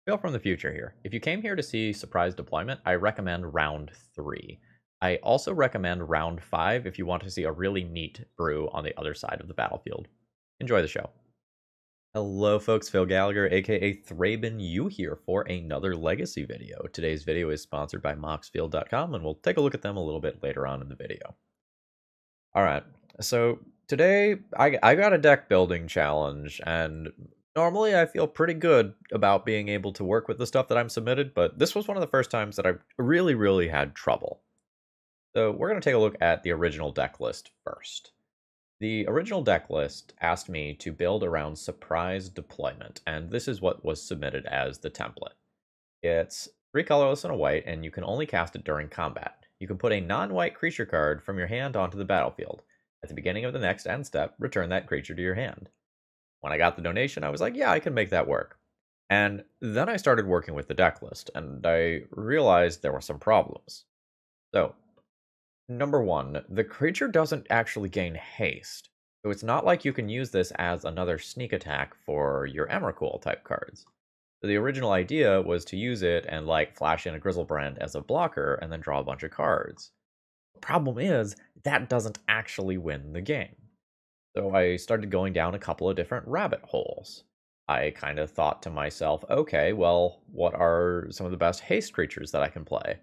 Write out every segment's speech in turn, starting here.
Feel from the future here. If you came here to see surprise deployment, I recommend round 3. I also recommend round 5 if you want to see a really neat brew on the other side of the battlefield. Enjoy the show. Hello folks, Phil Gallagher, aka ThrabenU here for another Legacy video. Today's video is sponsored by Moxfield.com and we'll take a look at them a little bit later on in the video. Alright, so today I got a deck building challenge, and normally I feel pretty good about being able to work with the stuff that I'm submitted, but this was one of the first times that I really had trouble. So we're going to take a look at the original deck list first. The original deck list asked me to build around surprise deployment, and this is what was submitted as the template. It's 3 colorless and a white, and you can only cast it during combat. You can put a non-white creature card from your hand onto the battlefield. At the beginning of the next end step, return that creature to your hand. When I got the donation, I was like, yeah, I can make that work. And then I started working with the deck list, and I realized there were some problems. So, number 1, the creature doesn't actually gain haste. So it's not like you can use this as another sneak attack for your Emrakul type cards. So the original idea was to use it and like flash in a Griselbrand as a blocker and then draw a bunch of cards. The problem is that doesn't actually win the game. So I started going down a couple of different rabbit holes. I kind of thought to myself, okay, well, what are some of the best haste creatures that I can play?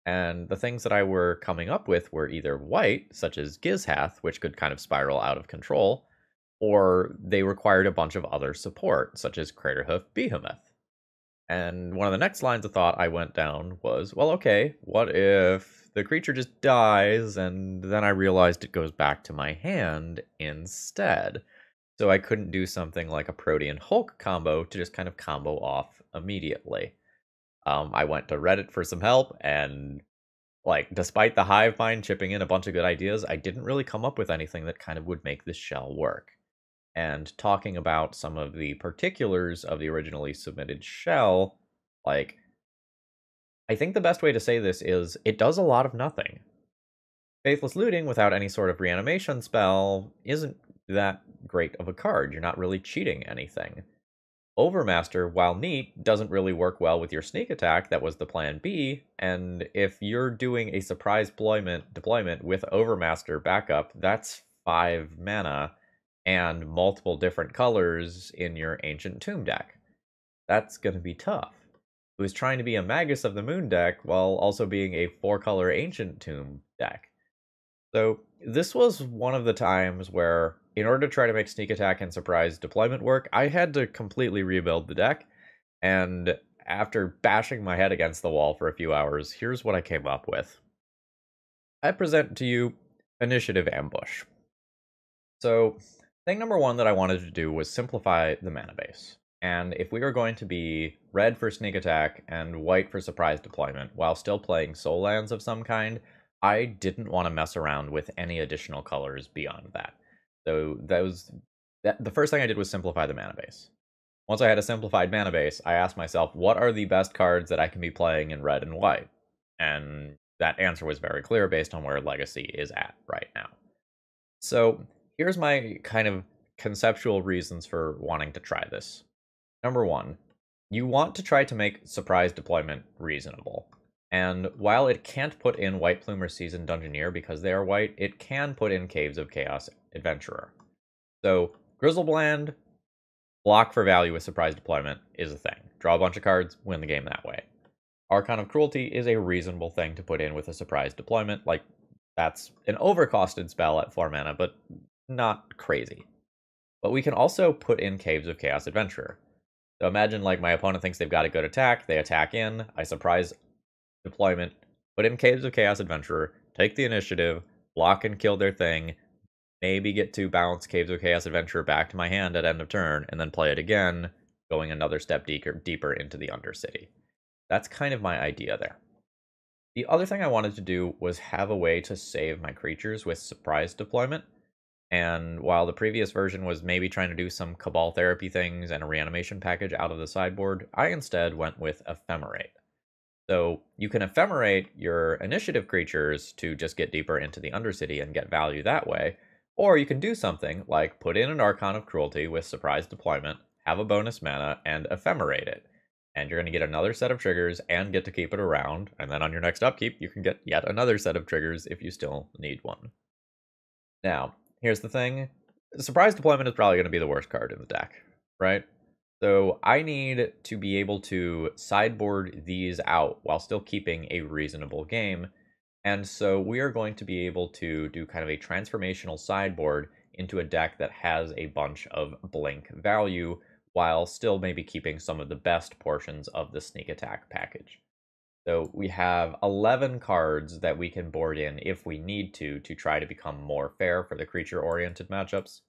And the things that I were coming up with were either white, such as Gizhath, which could kind of spiral out of control, or they required a bunch of other support, such as Craterhoof Behemoth. And one of the next lines of thought I went down was, well, okay, what if the creature just dies, and then I realized it goes back to my hand instead? So I couldn't do something like a Protean Hulk combo to just kind of combo off immediately. I went to Reddit for some help, and like, despite the hive mind chipping in a bunch of good ideas, I didn't really come up with anything that kind of would make this shell work. And talking about some of the particulars of the originally submitted shell, like, I think the best way to say this is it does a lot of nothing. Faithless Looting without any sort of reanimation spell isn't that great of a card. You're not really cheating anything. Overmaster, while neat, doesn't really work well with your sneak attack. That was the plan B, and if you're doing a surprise deployment with Overmaster backup, that's 5 mana and multiple different colors in your Ancient Tomb deck. That's going to be tough. It was trying to be a Magus of the Moon deck while also being a 4-color Ancient Tomb deck. So this was one of the times where, in order to try to make sneak attack and surprise deployment work, I had to completely rebuild the deck, and after bashing my head against the wall for a few hours, here's what I came up with. I present to you Initiative Ambush. So, thing number 1 that I wanted to do was simplify the mana base. And if we were going to be red for sneak attack and white for surprise deployment while still playing soul lands of some kind, I didn't want to mess around with any additional colors beyond that. So the first thing I did was simplify the mana base. Once I had a simplified mana base, I asked myself, what are the best cards that I can be playing in red and white? And that answer was very clear based on where Legacy is at right now. So here's my kind of conceptual reasons for wanting to try this. Number 1, you want to try to make surprise deployment reasonable. And while it can't put in White Plume or Seasoned Dungeoneer because they are white, it can put in Caves of Chaos Adventurer. So Griselbrand, block for value with surprise deployment is a thing. Draw a bunch of cards, win the game that way. Archon of Cruelty is a reasonable thing to put in with a surprise deployment. Like, that's an overcosted spell at 4 mana, but not crazy. But we can also put in Caves of Chaos Adventurer. So imagine, like, my opponent thinks they've got a good attack, they attack in, I surprise deployment, put in Caves of Chaos Adventurer, take the initiative, block and kill their thing, maybe get to bounce Caves of Chaos Adventurer back to my hand at end of turn, and then play it again, going another step deeper into the Undercity. That's kind of my idea there. The other thing I wanted to do was have a way to save my creatures with surprise deployment. And while the previous version was maybe trying to do some Cabal therapy things and a reanimation package out of the sideboard, I instead went with Ephemerate. So you can Ephemerate your initiative creatures to just get deeper into the Undercity and get value that way, or you can do something like put in an Archon of Cruelty with surprise deployment, have a bonus mana, and Ephemerate it. and you're going to get another set of triggers and get to keep it around, and then on your next upkeep, you can get yet another set of triggers if you still need one. Now, here's the thing. Surprise Deployment is probably going to be the worst card in the deck, right? So I need to be able to sideboard these out while still keeping a reasonable game. And so we are going to be able to do kind of a transformational sideboard into a deck that has a bunch of blink value while still maybe keeping some of the best portions of the sneak attack package. So we have 11 cards that we can board in if we need to try to become more fair for the creature-oriented matchups.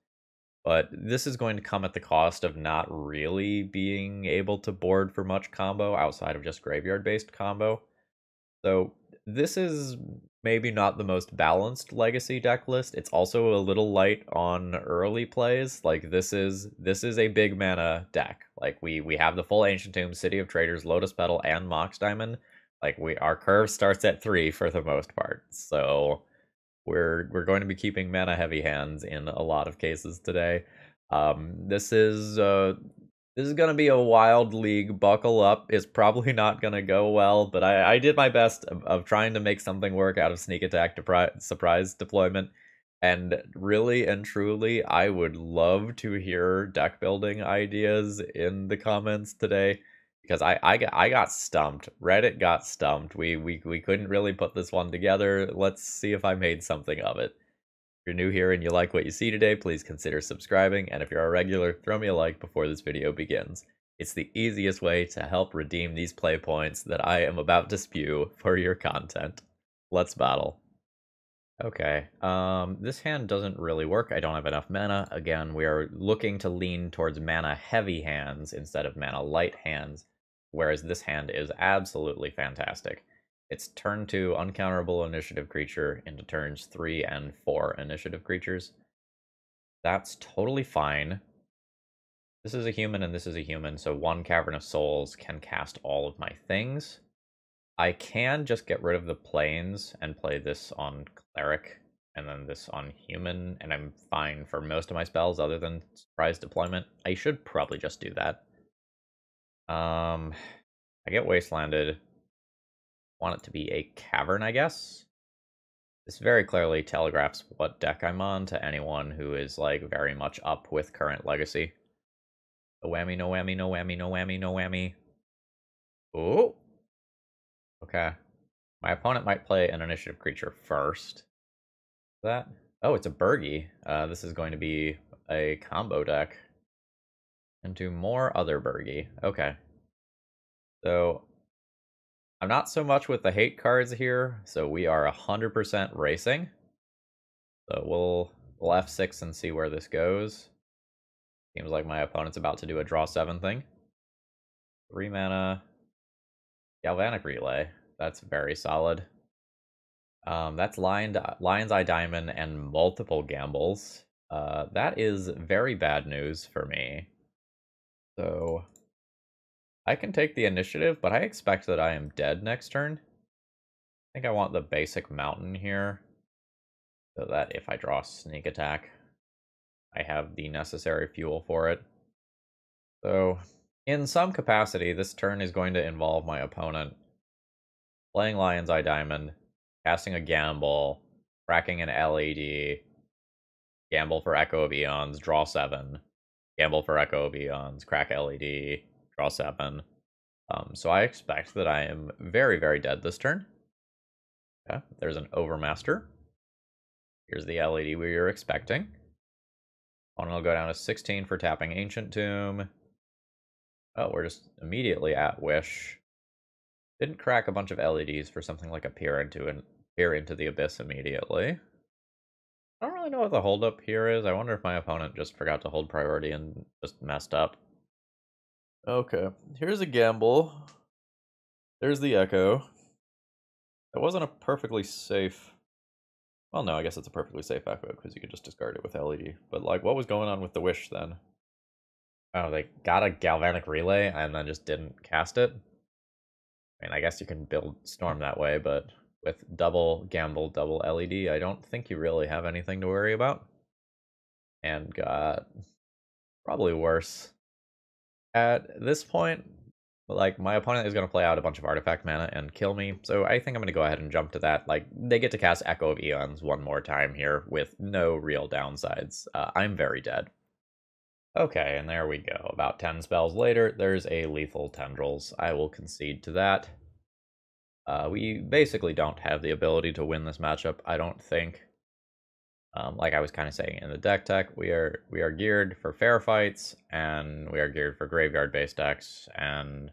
But this is going to come at the cost of not really being able to board for much combo outside of just graveyard-based combo. So this is maybe not the most balanced Legacy deck list. It's also a little light on early plays. Like this is a big mana deck. Like we have the full Ancient Tomb, City of Traders, Lotus Petal, and Mox Diamond. Like our curve starts at 3 for the most part. So we're going to be keeping mana heavy hands in a lot of cases today. This is going to be a wild league. Buckle up. It's probably not going to go well, but I did my best of trying to make something work out of sneak attack surprise deployment. And really and truly, I would love to hear deck building ideas in the comments today, because I got stumped. Reddit got stumped. We couldn't really put this one together. Let's see if I made something of it. If you're new here and you like what you see today, please consider subscribing, and if you're a regular, throw me a like before this video begins. It's the easiest way to help redeem these play points that I am about to spew for your content. Let's battle. Okay, this hand doesn't really work. I don't have enough mana. Again, we are looking to lean towards mana-heavy hands instead of mana-light hands, whereas this hand is absolutely fantastic. It's turn 2 uncounterable initiative creature into turns 3 and 4 initiative creatures. That's totally fine. This is a human and this is a human, so one Cavern of Souls can cast all of my things. I can just get rid of the planes and play this on Cleric and then this on Human, and I'm fine for most of my spells other than Surprise Deployment. I should probably just do that. I get Wastelanded. Want it to be a Cavern, I guess? This very clearly telegraphs what deck I'm on to anyone who is, like, very much up with current Legacy. No whammy, no whammy, no whammy, no whammy, no whammy. Oh! Okay. My opponent might play an initiative creature first. That? Oh, it's a Burgy. This is going to be a combo deck. Into more other Burgy. Okay. So, I'm not so much with the hate cards here, so we are 100% racing. So we'll F6 and see where this goes. Seems like my opponent's about to do a draw 7 thing. 3 mana. Galvanic Relay. That's very solid. That's Lion's Eye Diamond and multiple gambles. That is very bad news for me. So I can take the initiative, but I expect that I am dead next turn. I think I want the basic mountain here, so that if I draw sneak attack, I have the necessary fuel for it. So in some capacity, this turn is going to involve my opponent playing Lion's Eye Diamond, casting a gamble, cracking an LED, gamble for Echo of Eons, draw 7, gamble for Echo of Eons, crack LED, draw 7. So I expect that I am very, very dead this turn. Okay, there's an Overmaster. Here's the LED we were expecting. One will go down to 16 for tapping Ancient Tomb. Oh, we're just immediately at Wish. Didn't crack a bunch of LEDs for something like a peer into the abyss immediately. I don't really know what the holdup here is. I wonder if my opponent just forgot to hold priority and just messed up. Okay, here's a gamble. There's the Echo. That wasn't a perfectly safe... Well, no, I guess it's a perfectly safe Echo because you could just discard it with LED. But, like, what was going on with the Wish then? Oh, they got a Galvanic Relay and then just didn't cast it? I mean, I guess you can build Storm that way, but with double gamble, double LED, I don't think you really have anything to worry about. And got probably worse. At this point, like, my opponent is going to play out a bunch of artifact mana and kill me, so I think I'm going to go ahead and jump to that. Like, they get to cast Echo of Eons one more time here with no real downsides. I'm very dead. Okay, and there we go. About 10 spells later, there's a Lethal Tendrils. I will concede to that. We basically don't have the ability to win this matchup, I don't think. Like I was kind of saying in the deck tech, we are geared for fair fights, and we are geared for graveyard-based decks, and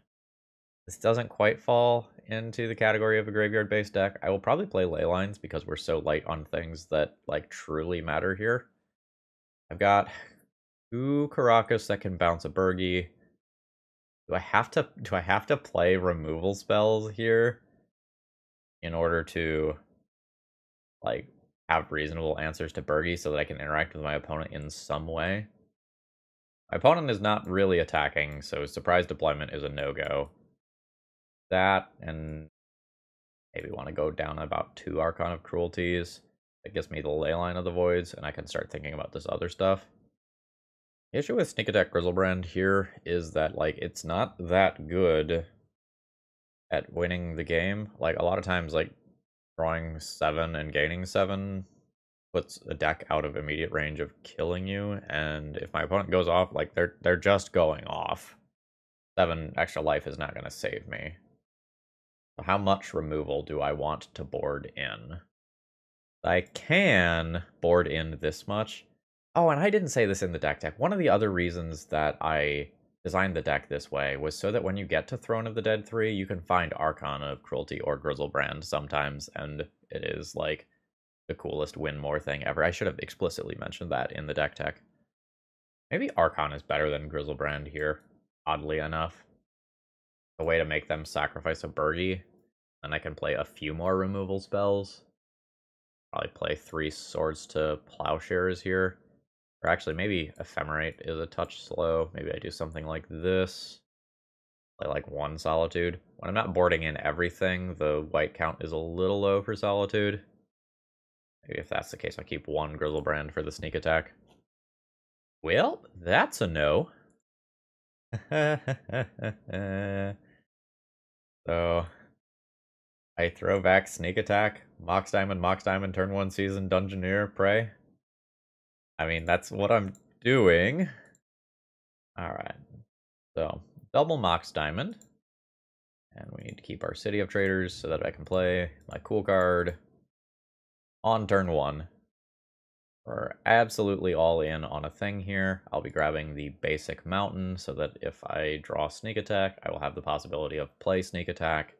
this doesn't quite fall into the category of a graveyard-based deck. I will probably play Leylines because we're so light on things that, like, truly matter here. I've got 2 Karakas that can bounce a Burgie. Do I have to play removal spells here in order to, like, have reasonable answers to Burgie so that I can interact with my opponent in some way? My opponent is not really attacking, so surprise deployment is a no-go. That, and maybe want to go down about 2 Archon of Cruelties. That gives me the Leyline of the Voids, and I can start thinking about this other stuff. The issue with Sneak Attack Griselbrand here is that, like, it's not that good at winning the game. Like, a lot of times, like, drawing 7 and gaining 7 puts a deck out of immediate range of killing you, and if my opponent goes off, like, they're just going off. 7 extra life is not going to save me. So how much removal do I want to board in? I can board in this much. Oh, and I didn't say this in the deck tech. One of the other reasons that I designed the deck this way was so that when you get to Throne of the Dead 3, you can find Archon of Cruelty or Griselbrand sometimes, and it is, like, the coolest win more thing ever. I should have explicitly mentioned that in the deck tech. Maybe Archon is better than Griselbrand here, oddly enough. A way to make them sacrifice a Burgie, and I can play a few more removal spells. Probably play 3 Swords to Plowshares here. Or actually, maybe Ephemerate is a touch slow. Maybe I do something like this. Play like 1 Solitude. When I'm not boarding in everything, the white count is a little low for Solitude. Maybe if that's the case, I keep 1 Griselbrand for the sneak attack. Well, that's a no. So, I throw back sneak attack, Mox Diamond, turn 1 Seasoned Dungeoneer, pray. I mean, that's what I'm doing. Alright. So, double Mox Diamond. And we need to keep our City of Traders so that I can play my cool card on turn 1. We're absolutely all in on a thing here. I'll be grabbing the basic mountain so that if I draw sneak attack, I will have the possibility of play sneak attack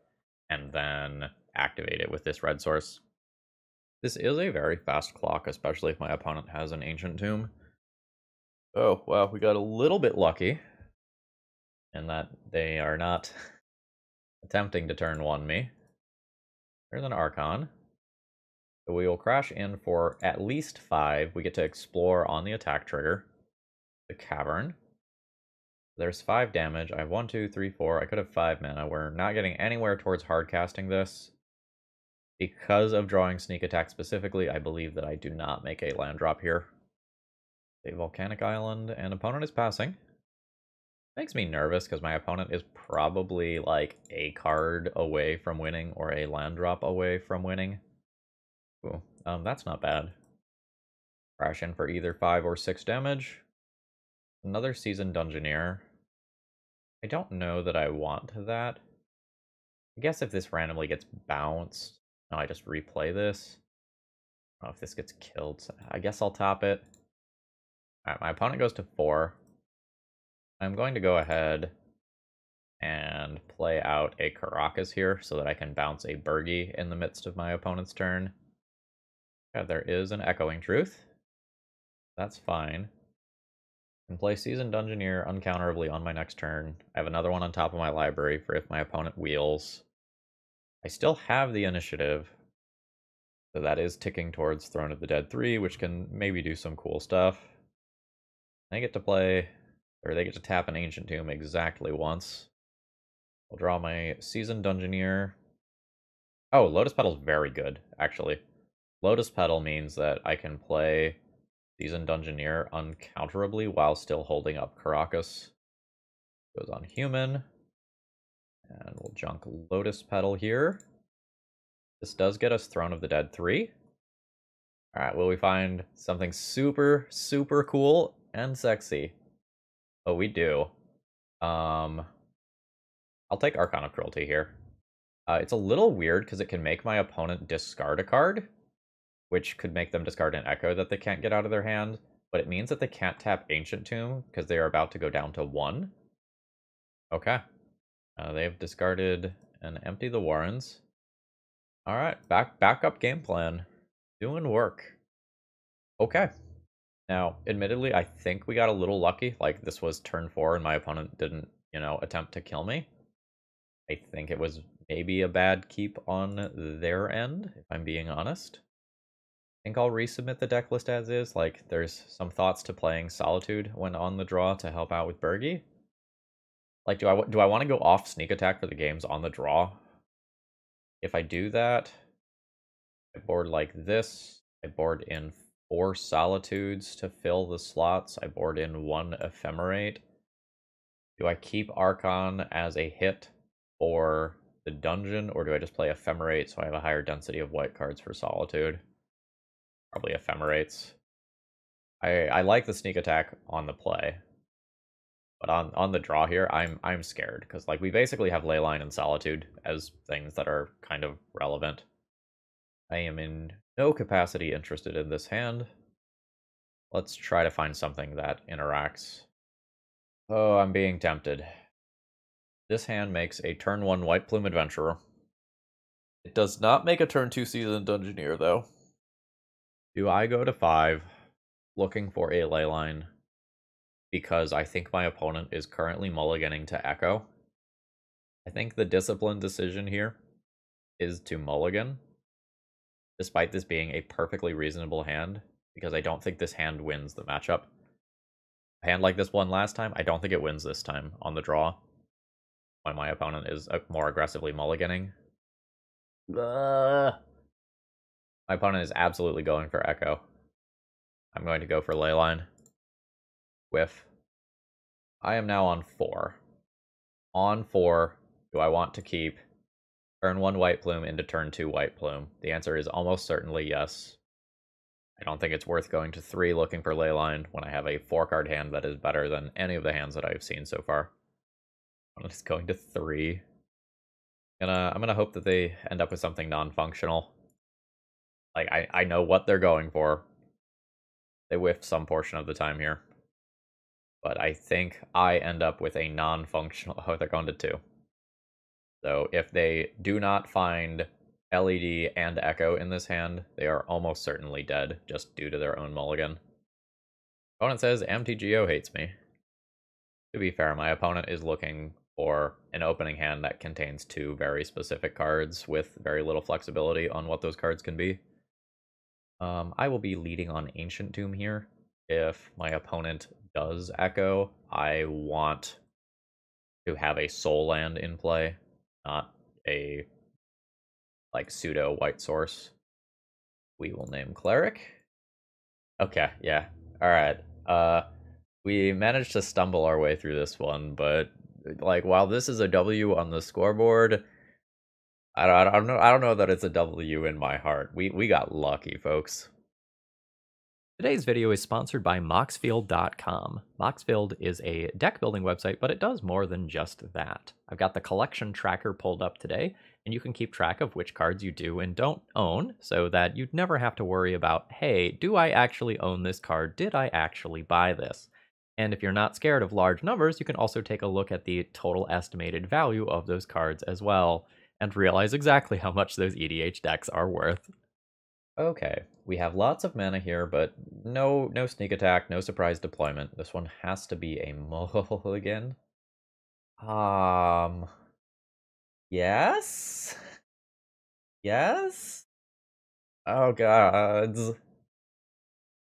and then activate it with this red source. This is a very fast clock, especially if my opponent has an Ancient Tomb. Oh, well, we got a little bit lucky in that they are not attempting to turn 1 me. There's an Archon. So we will crash in for at least 5. We get to explore on the attack trigger. The Cavern. There's 5 damage. I have 1, 2, 3, 4. I could have 5 mana. We're not getting anywhere towards hard casting this. Because of drawing sneak attack specifically, I believe that I do not make a land drop here. A Volcanic Island, and opponent is passing. Makes me nervous because my opponent is probably like a card away from winning or a land drop away from winning. Ooh, that's not bad. Crash in for either 5 or 6 damage. Another Seasoned Dungeoneer. I don't know that I want that. I guess if this randomly gets bounced, no, I just replay this. I don't know if this gets killed. I guess I'll top it. Alright, my opponent goes to 4. I'm going to go ahead and play out a Karakas here so that I can bounce a Burgie in the midst of my opponent's turn. Yeah, there is an Echoing Truth. That's fine. I can play Seasoned Dungeoneer uncounterably on my next turn. I have another one on top of my library for if my opponent wheels. I still have the initiative, so that is ticking towards Throne of the Dead 3, which can maybe do some cool stuff. They get to play, or they get to tap an Ancient Tomb exactly once. I'll draw my Seasoned Dungeoneer. Oh, Lotus Petal's very good, actually. Lotus Petal means that I can play Seasoned Dungeoneer uncounterably while still holding up Karakas. Goes on human. And we'll junk Lotus Petal here. This does get us Throne of the Dead 3. Alright, will we find something super, super cool and sexy? Oh, we do. I'll take Archon of Cruelty here. It's a little weird because it can make my opponent discard a card, which could make them discard an Echo that they can't get out of their hand, but it means that they can't tap Ancient Tomb because they are about to go down to 1. Okay. They've discarded and empty the Warrens. Alright, backup game plan. Doing work. Okay. Now, admittedly, I think we got a little lucky. Like, this was turn 4 and my opponent didn't, attempt to kill me. I think it was maybe a bad keep on their end, if I'm being honest. I think I'll resubmit the deck list as is. Like, there's some thoughts to playing Solitude when on the draw to help out with Bergie. Like, do I want to go off Sneak Attack for the games on the draw? If I do that, I board like this. I board in 4 Solitudes to fill the slots. I board in 1 Ephemerate. Do I keep Archon as a hit for the dungeon, or do I just play Ephemerate so I have a higher density of white cards for Solitude? Probably Ephemerates. I like the Sneak Attack on the play. But on the draw here, I'm scared, because like we basically have Leyline and Solitude as things that are kind of relevant. I am in no capacity interested in this hand. Let's try to find something that interacts. Oh, I'm being tempted. This hand makes a turn 1 White Plume Adventurer. It does not make a turn 2 Seasoned Dungeoneer, though. Do I go to 5, looking for a Leyline, because I think my opponent is currently mulliganing to Echo? I think the disciplined decision here is to mulligan, despite this being a perfectly reasonable hand, because I don't think this hand wins the matchup. A hand like this won last time, I don't think it wins this time on the draw, when my opponent is more aggressively mulliganing. My opponent is absolutely going for Echo. I'm going to go for Leyline. Whiff. I am now on 4. On 4, do I want to keep turn 1 White Plume into turn 2 White Plume? The answer is almost certainly yes. I don't think it's worth going to 3 looking for Leyline when I have a 4-card hand that is better than any of the hands that I've seen so far. I'm just going to 3. I'm gonna hope that they end up with something non-functional. Like, I know what they're going for. They whiffed some portion of the time here. But I think I end up with a non-functional... Oh, they're going to 2. So if they do not find LED and Echo in this hand, they are almost certainly dead, just due to their own mulligan. Opponent says MTGO hates me. To be fair, my opponent is looking for an opening hand that contains 2 very specific cards with very little flexibility on what those cards can be. I will be leading on Ancient Tomb here. If my opponent does Echo, I want to have a soul land in play, not a like pseudo white source. We will name Cleric. Okay, yeah. Alright. We managed to stumble our way through this one, but like while this is a W on the scoreboard, I don't know that it's a W in my heart. We got lucky, folks. Today's video is sponsored by Moxfield.com. Moxfield is a deck building website, but it does more than just that. I've got the collection tracker pulled up today, and you can keep track of which cards you do and don't own, so that you'd never have to worry about, hey, do I actually own this card? Did I actually buy this? And if you're not scared of large numbers, you can also take a look at the total estimated value of those cards as well, and realize exactly how much those EDH decks are worth. Okay, we have lots of mana here, but no sneak attack, no surprise deployment. This one has to be a mulligan. Yes? Yes? Oh god. This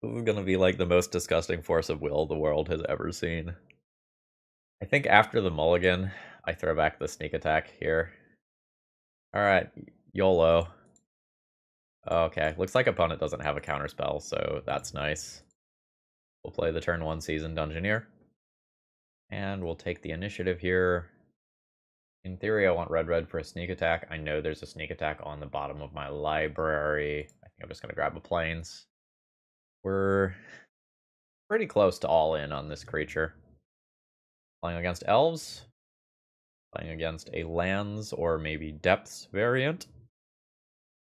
is gonna be like the most disgusting force of will the world has ever seen. I think after the mulligan, I throw back the sneak attack here. Alright, YOLO. Okay, looks like opponent doesn't have a counterspell, so that's nice. We'll play the turn 1 Seasoned Dungeoneer. And we'll take the initiative here. In theory, I want red for a sneak attack. I know there's a sneak attack on the bottom of my library. I think I'm just going to grab a plains. We're pretty close to all in on this creature. Playing against elves. Playing against a lands or maybe depths variant.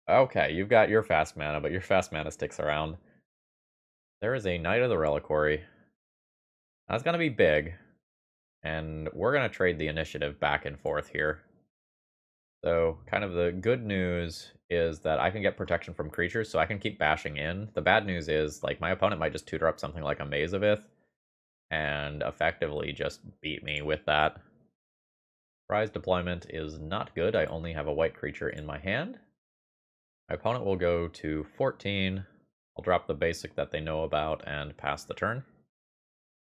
Okay, you've got your fast mana, but your fast mana sticks around. There is a Knight of the Reliquary. That's going to be big. And we're going to trade the initiative back and forth here. So, kind of the good news is that I can get protection from creatures, so I can keep bashing in. The bad news is, like, my opponent might just tutor up something like a Maze of Ith and effectively just beat me with that. Prize deployment is not good. I only have a white creature in my hand. My opponent will go to 14. I'll drop the basic that they know about and pass the turn.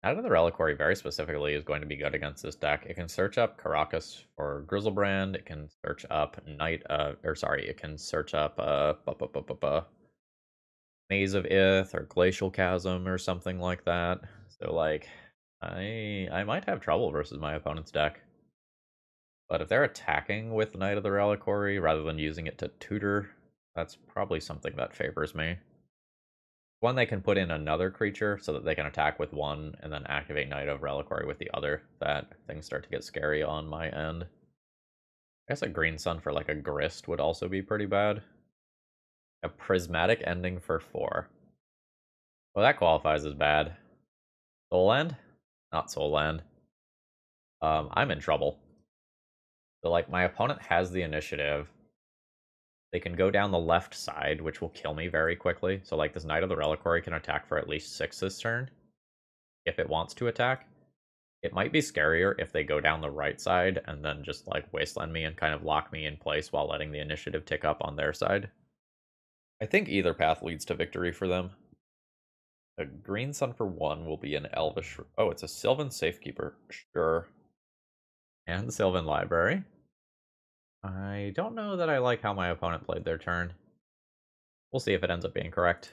Out of the Reliquary very specifically is going to be good against this deck. It can search up Karakas or Griselbrand. It can search up it can search up Maze of Ith or Glacial Chasm or something like that. So like I might have trouble versus my opponent's deck. But if they're attacking with Knight of the Reliquary rather than using it to tutor, that's probably something that favors me. One, they can put in another creature so that they can attack with one and then activate Knight of Reliquary with the other. That things start to get scary on my end. I guess a green sun for like a grist would also be pretty bad. A prismatic ending for 4. Well, that qualifies as bad. Soul Land? Not Soul Land. I'm in trouble. So like my opponent has the initiative. They can go down the left side, which will kill me very quickly. So like this Knight of the Reliquary can attack for at least 6 this turn, if it wants to attack. It might be scarier if they go down the right side and then just like wasteland me and kind of lock me in place while letting the initiative tick up on their side. I think either path leads to victory for them. A green sun for 1 will be an elvish... Oh, it's a Sylvan Safekeeper. Sure. And Sylvan Library. I don't know that I like how my opponent played their turn. We'll see if it ends up being correct.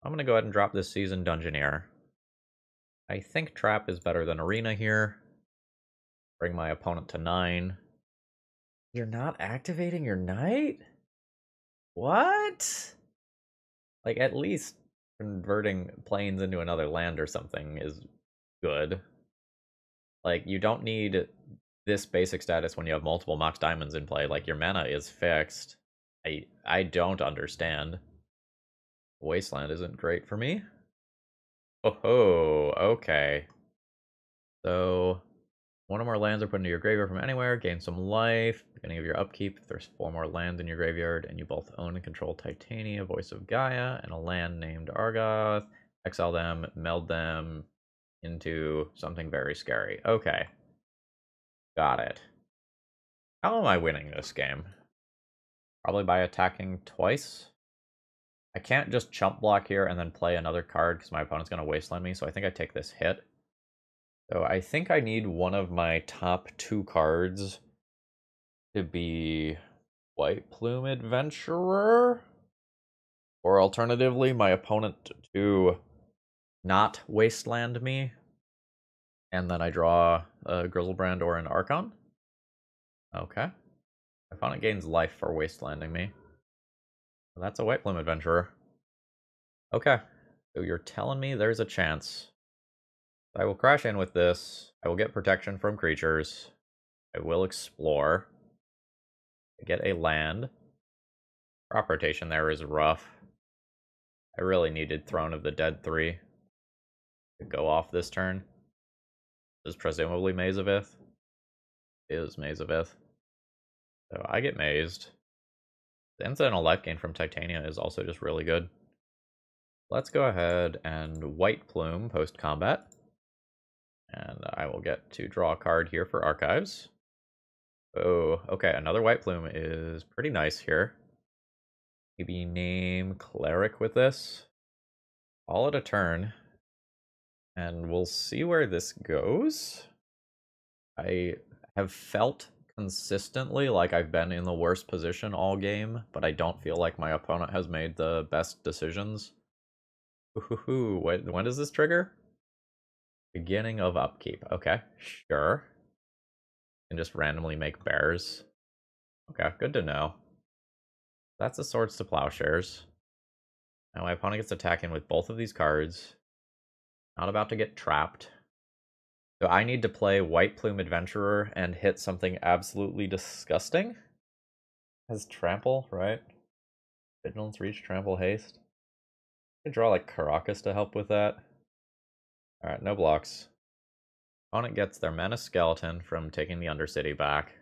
I'm going to go ahead and drop this Seasoned Dungeoneer. I think Trap is better than Arena here. Bring my opponent to 9. You're not activating your Knight? What? Like, at least converting plains into another land or something is good. Like, you don't need this basic status when you have multiple Mox Diamonds in play. Like, your mana is fixed. I don't understand. Wasteland isn't great for me. Oh, okay. So, one or more lands are put into your graveyard from anywhere. Gain some life. Beginning of your upkeep. If there's 4 more lands in your graveyard and you both own and control Titania, Voice of Gaia, and a land named Argoth, exile them, meld them into something very scary. Okay. Got it. How am I winning this game? Probably by attacking twice. I can't just chump block here and then play another card because my opponent's going to wasteland me, so I think I take this hit. So I think I need one of my top 2 cards to be White Plume Adventurer. Or alternatively, my opponent to not wasteland me. And then I draw a Griselbrand or an Archon. Okay. My opponent gains life for wastelanding me. Well, that's a White Plume Adventurer. Okay. So you're telling me there's a chance. I will crash in with this. I will get protection from creatures. I will explore. I get a land. Crop rotation there is rough. I really needed Throne of the Dead 3 to go off this turn. This is presumably Maze of Ith. It is Maze of Ith. So I get mazed. The incidental life gain from Titania is also just really good. Let's go ahead and White Plume post-combat. And I will get to draw a card here for Archives. Oh, okay, another White Plume is pretty nice here. Maybe name Cleric with this. Call it a turn. And we'll see where this goes. I have felt consistently like I've been in the worst position all game, but I don't feel like my opponent has made the best decisions. Ooh, when does this trigger? Beginning of upkeep. Okay, sure. And just randomly make bears. Okay, good to know. That's a Swords to Plowshares. Now my opponent gets attacking with both of these cards. Not about to get trapped. So I need to play White Plume Adventurer and hit something absolutely disgusting. Has Trample, right? Vigilance, Reach, Trample, Haste. I could draw like Caracas to help with that. Alright, no blocks. Opponent gets their Mana Skeleton from taking the Undercity back.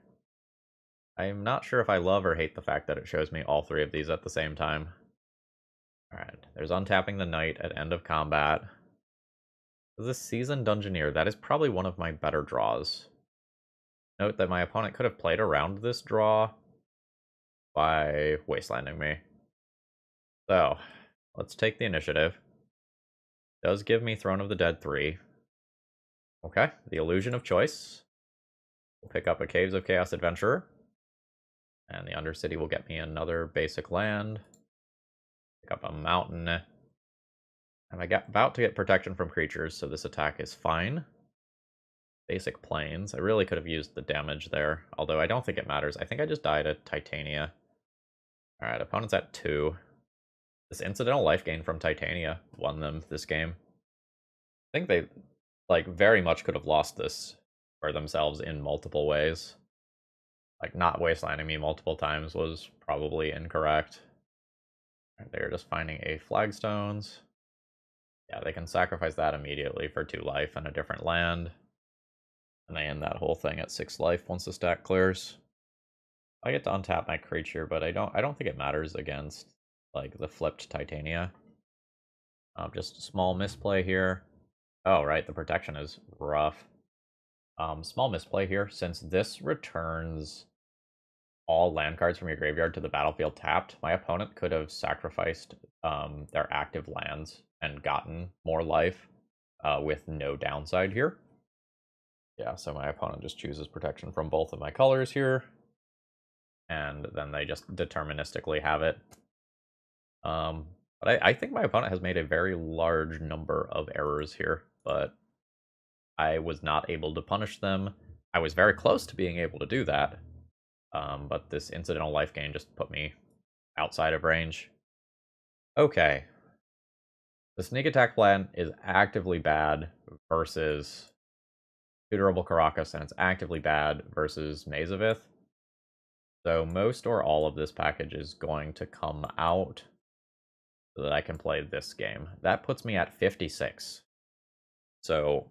I'm not sure if I love or hate the fact that it shows me all three of these at the same time. Alright, there's untapping the Knight at end of combat. This Seasoned Dungeoneer, that is probably one of my better draws. Note that my opponent could have played around this draw by wastelanding me. So, let's take the initiative. Does give me Throne of the Dead 3. Okay, the Illusion of Choice. We'll pick up a Caves of Chaos Adventurer. And the Undercity will get me another basic land. Pick up a mountain. And I got about to get protection from creatures, so this attack is fine. Basic planes. I really could have used the damage there, although I don't think it matters. I think I just died at Titania. Alright, opponent's at 2. This incidental life gain from Titania won them this game. I think they, like, very much could have lost this for themselves in multiple ways. Like, not wastelanding me multiple times was probably incorrect. They're just finding a flagstones. Yeah, they can sacrifice that immediately for 2 life and a different land. And they end that whole thing at 6 life once the stack clears. I get to untap my creature, but I don't think it matters against like the flipped Titania. Just a small misplay here. Oh, right, the protection is rough. Small misplay here, since this returns all land cards from your graveyard to the battlefield tapped, my opponent could have sacrificed their active lands and gotten more life with no downside here. Yeah, so my opponent just chooses protection from both of my colors here. And then they just deterministically have it. But I think my opponent has made a very large number of errors here, but I was not able to punish them. I was very close to being able to do that, but this incidental life gain just put me outside of range. Okay. The sneak attack plan is actively bad versus Tutorable Caracas, and it's actively bad versus Mazavith. So most or all of this package is going to come out so that I can play this game. That puts me at 56. So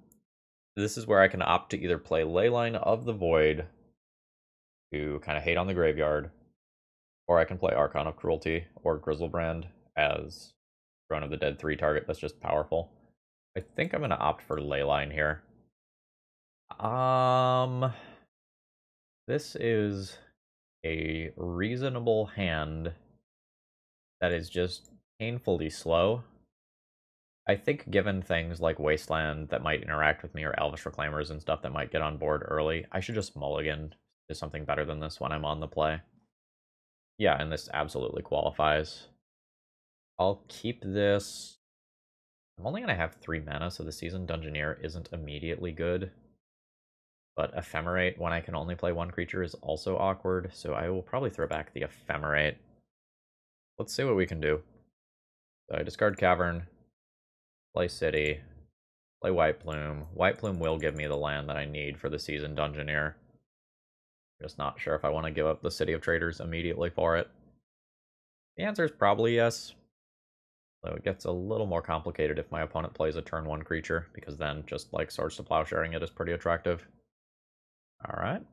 this is where I can opt to either play Leyline of the Void to kind of hate on the graveyard, or I can play Archon of Cruelty or Griselbrand as Throne of the Dead 3 target that's just powerful. I think I'm going to opt for Leyline here. This is a reasonable hand that is just painfully slow. I think given things like Wasteland that might interact with me or Elvish Reclaimers and stuff that might get on board early, I should just mulligan to something better than this when I'm on the play. Yeah, and this absolutely qualifies. I'll keep this. I'm only going to have 3 mana, so the Seasoned Dungeoneer isn't immediately good. But Ephemerate, when I can only play 1 creature, is also awkward, so I will probably throw back the Ephemerate. Let's see what we can do. So I discard Cavern, play City, play White Plume. White Plume will give me the land that I need for the Seasoned Dungeoneer. Just not sure if I want to give up the City of Traders immediately for it. The answer is probably yes. So it gets a little more complicated if my opponent plays a turn 1 creature, because then just like Swords to Plowsharing it is pretty attractive. Alright.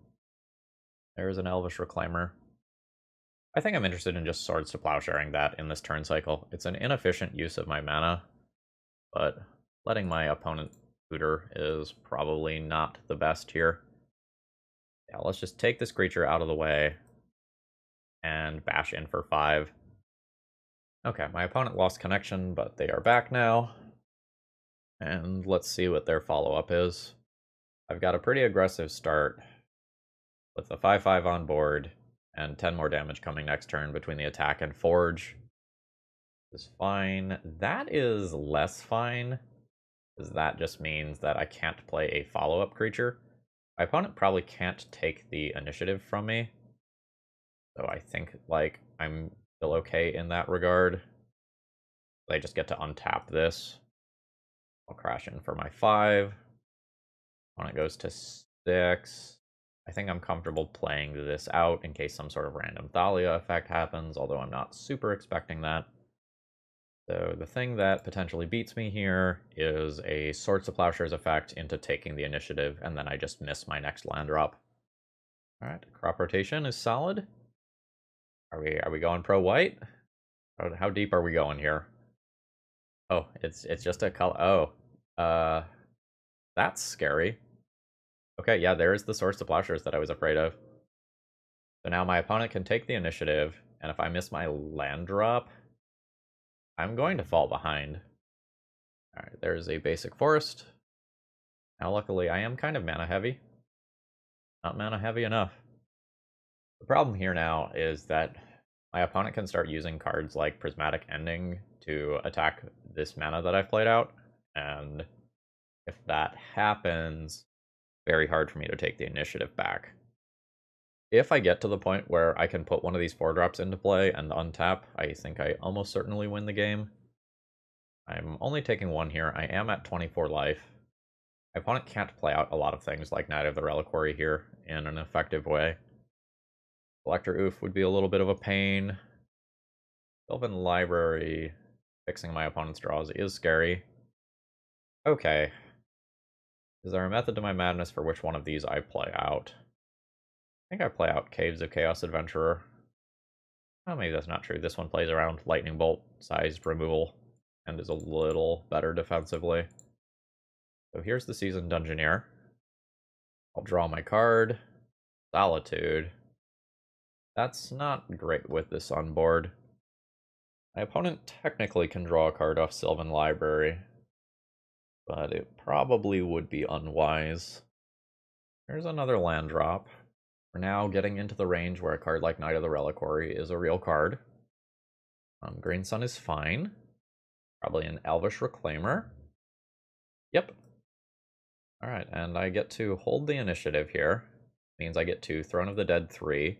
There's an Elvish Reclaimer. I think I'm interested in just Swords to Plowsharing that in this turn cycle. It's an inefficient use of my mana, but letting my opponent tutor is probably not the best here. Yeah, let's just take this creature out of the way and bash in for 5. Okay, my opponent lost connection, but they are back now. And let's see what their follow-up is. I've got a pretty aggressive start with the 5/5 on board and 10 more damage coming next turn between the attack and forge. Is fine. That is less fine, because that just means that I can't play a follow-up creature. My opponent probably can't take the initiative from me. So I think, like, I'm still okay in that regard. They just get to untap this. I'll crash in for my 5. Opponent goes to 6. I think I'm comfortable playing this out in case some sort of random Thalia effect happens, although I'm not super expecting that. So the thing that potentially beats me here is a Swords to Plowshares effect into taking the initiative, and then I just miss my next land drop. Alright, crop rotation is solid. Are we going pro-white? How deep are we going here? Oh, it's just a color. Oh. That's scary. Okay, yeah, there's the Swords to Plowshares that I was afraid of. So now my opponent can take the initiative, and if I miss my land drop, I'm going to fall behind. Alright, there's a basic forest. Now luckily I am kind of mana heavy. Not mana heavy enough. The problem here now is that my opponent can start using cards like Prismatic Ending to attack this mana that I've played out, and if that happens, very hard for me to take the initiative back. If I get to the point where I can put one of these 4-drops into play and untap, I think I almost certainly win the game. I'm only taking 1 here. I am at 24 life. My opponent can't play out a lot of things like Knight of the Reliquary here in an effective way. Collector Oof would be a little bit of a pain. Sylvan Library fixing my opponent's draws is scary. Okay. Is there a method to my madness for which one of these I play out? I think I play out Caves of Chaos Adventurer. Oh, maybe that's not true. This one plays around Lightning Bolt sized removal and is a little better defensively. So here's the Seasoned Dungeoneer. I'll draw my card. Solitude. That's not great with this on board. My opponent technically can draw a card off Sylvan Library, but it probably would be unwise. There's another land drop. We're now getting into the range where a card like Knight of the Reliquary is a real card. Green Sun is fine. Probably an Elvish Reclaimer. Yep. Alright, and I get to hold the initiative here. Means I get to Throne of the Dead 3. Is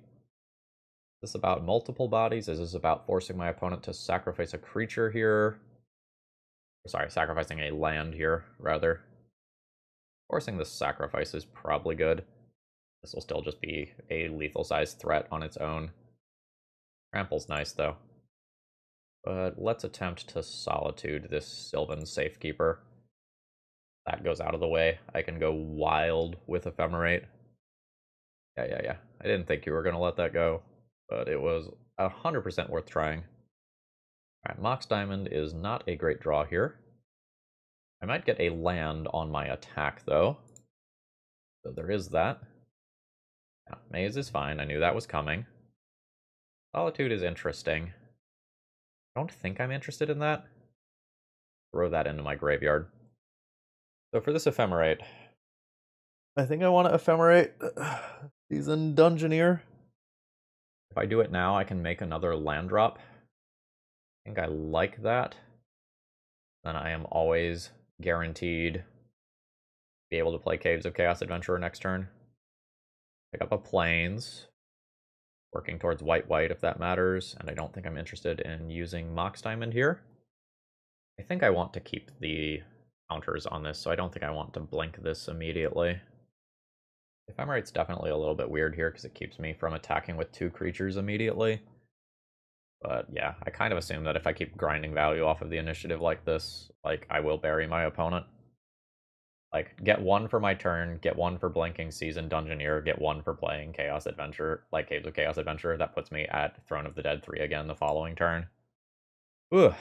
this about multiple bodies? Is this about forcing my opponent to sacrifice a creature here? Sorry, sacrificing a land here, rather. Forcing the sacrifice is probably good. This will still just be a lethal-sized threat on its own. Trample's nice, though. But let's attempt to Solitude this Sylvan Safekeeper. That goes out of the way. I can go wild with Ephemerate. Yeah. I didn't think you were going to let that go, but it was 100% worth trying. Alright, Mox Diamond is not a great draw here. I might get a land on my attack, though. So there is that. Yeah, Maze is fine. I knew that was coming. Solitude is interesting. I don't think I'm interested in that. Throw that into my graveyard. So for this Ephemerate, I think I want to Ephemerate Seasoned Dungeoneer. If I do it now, I can make another land drop. I think I like that. Then I am always guaranteed to be able to play Caves of Chaos Adventurer next turn. Pick up a Plains. Working towards white if that matters, and I don't think I'm interested in using Mox Diamond here. I think I want to keep the counters on this, so I don't think I want to blink this immediately. Ephemerate's definitely a little bit weird here because it keeps me from attacking with 2 creatures immediately. But yeah, I kind of assume that if I keep grinding value off of the initiative like this, like, I will bury my opponent. Like, get 1 for my turn, get 1 for blinking Seasoned Dungeoneer, get 1 for playing Chaos Adventure, like Caves of Chaos Adventure. That puts me at Throne of the Dead 3 again the following turn. Ugh.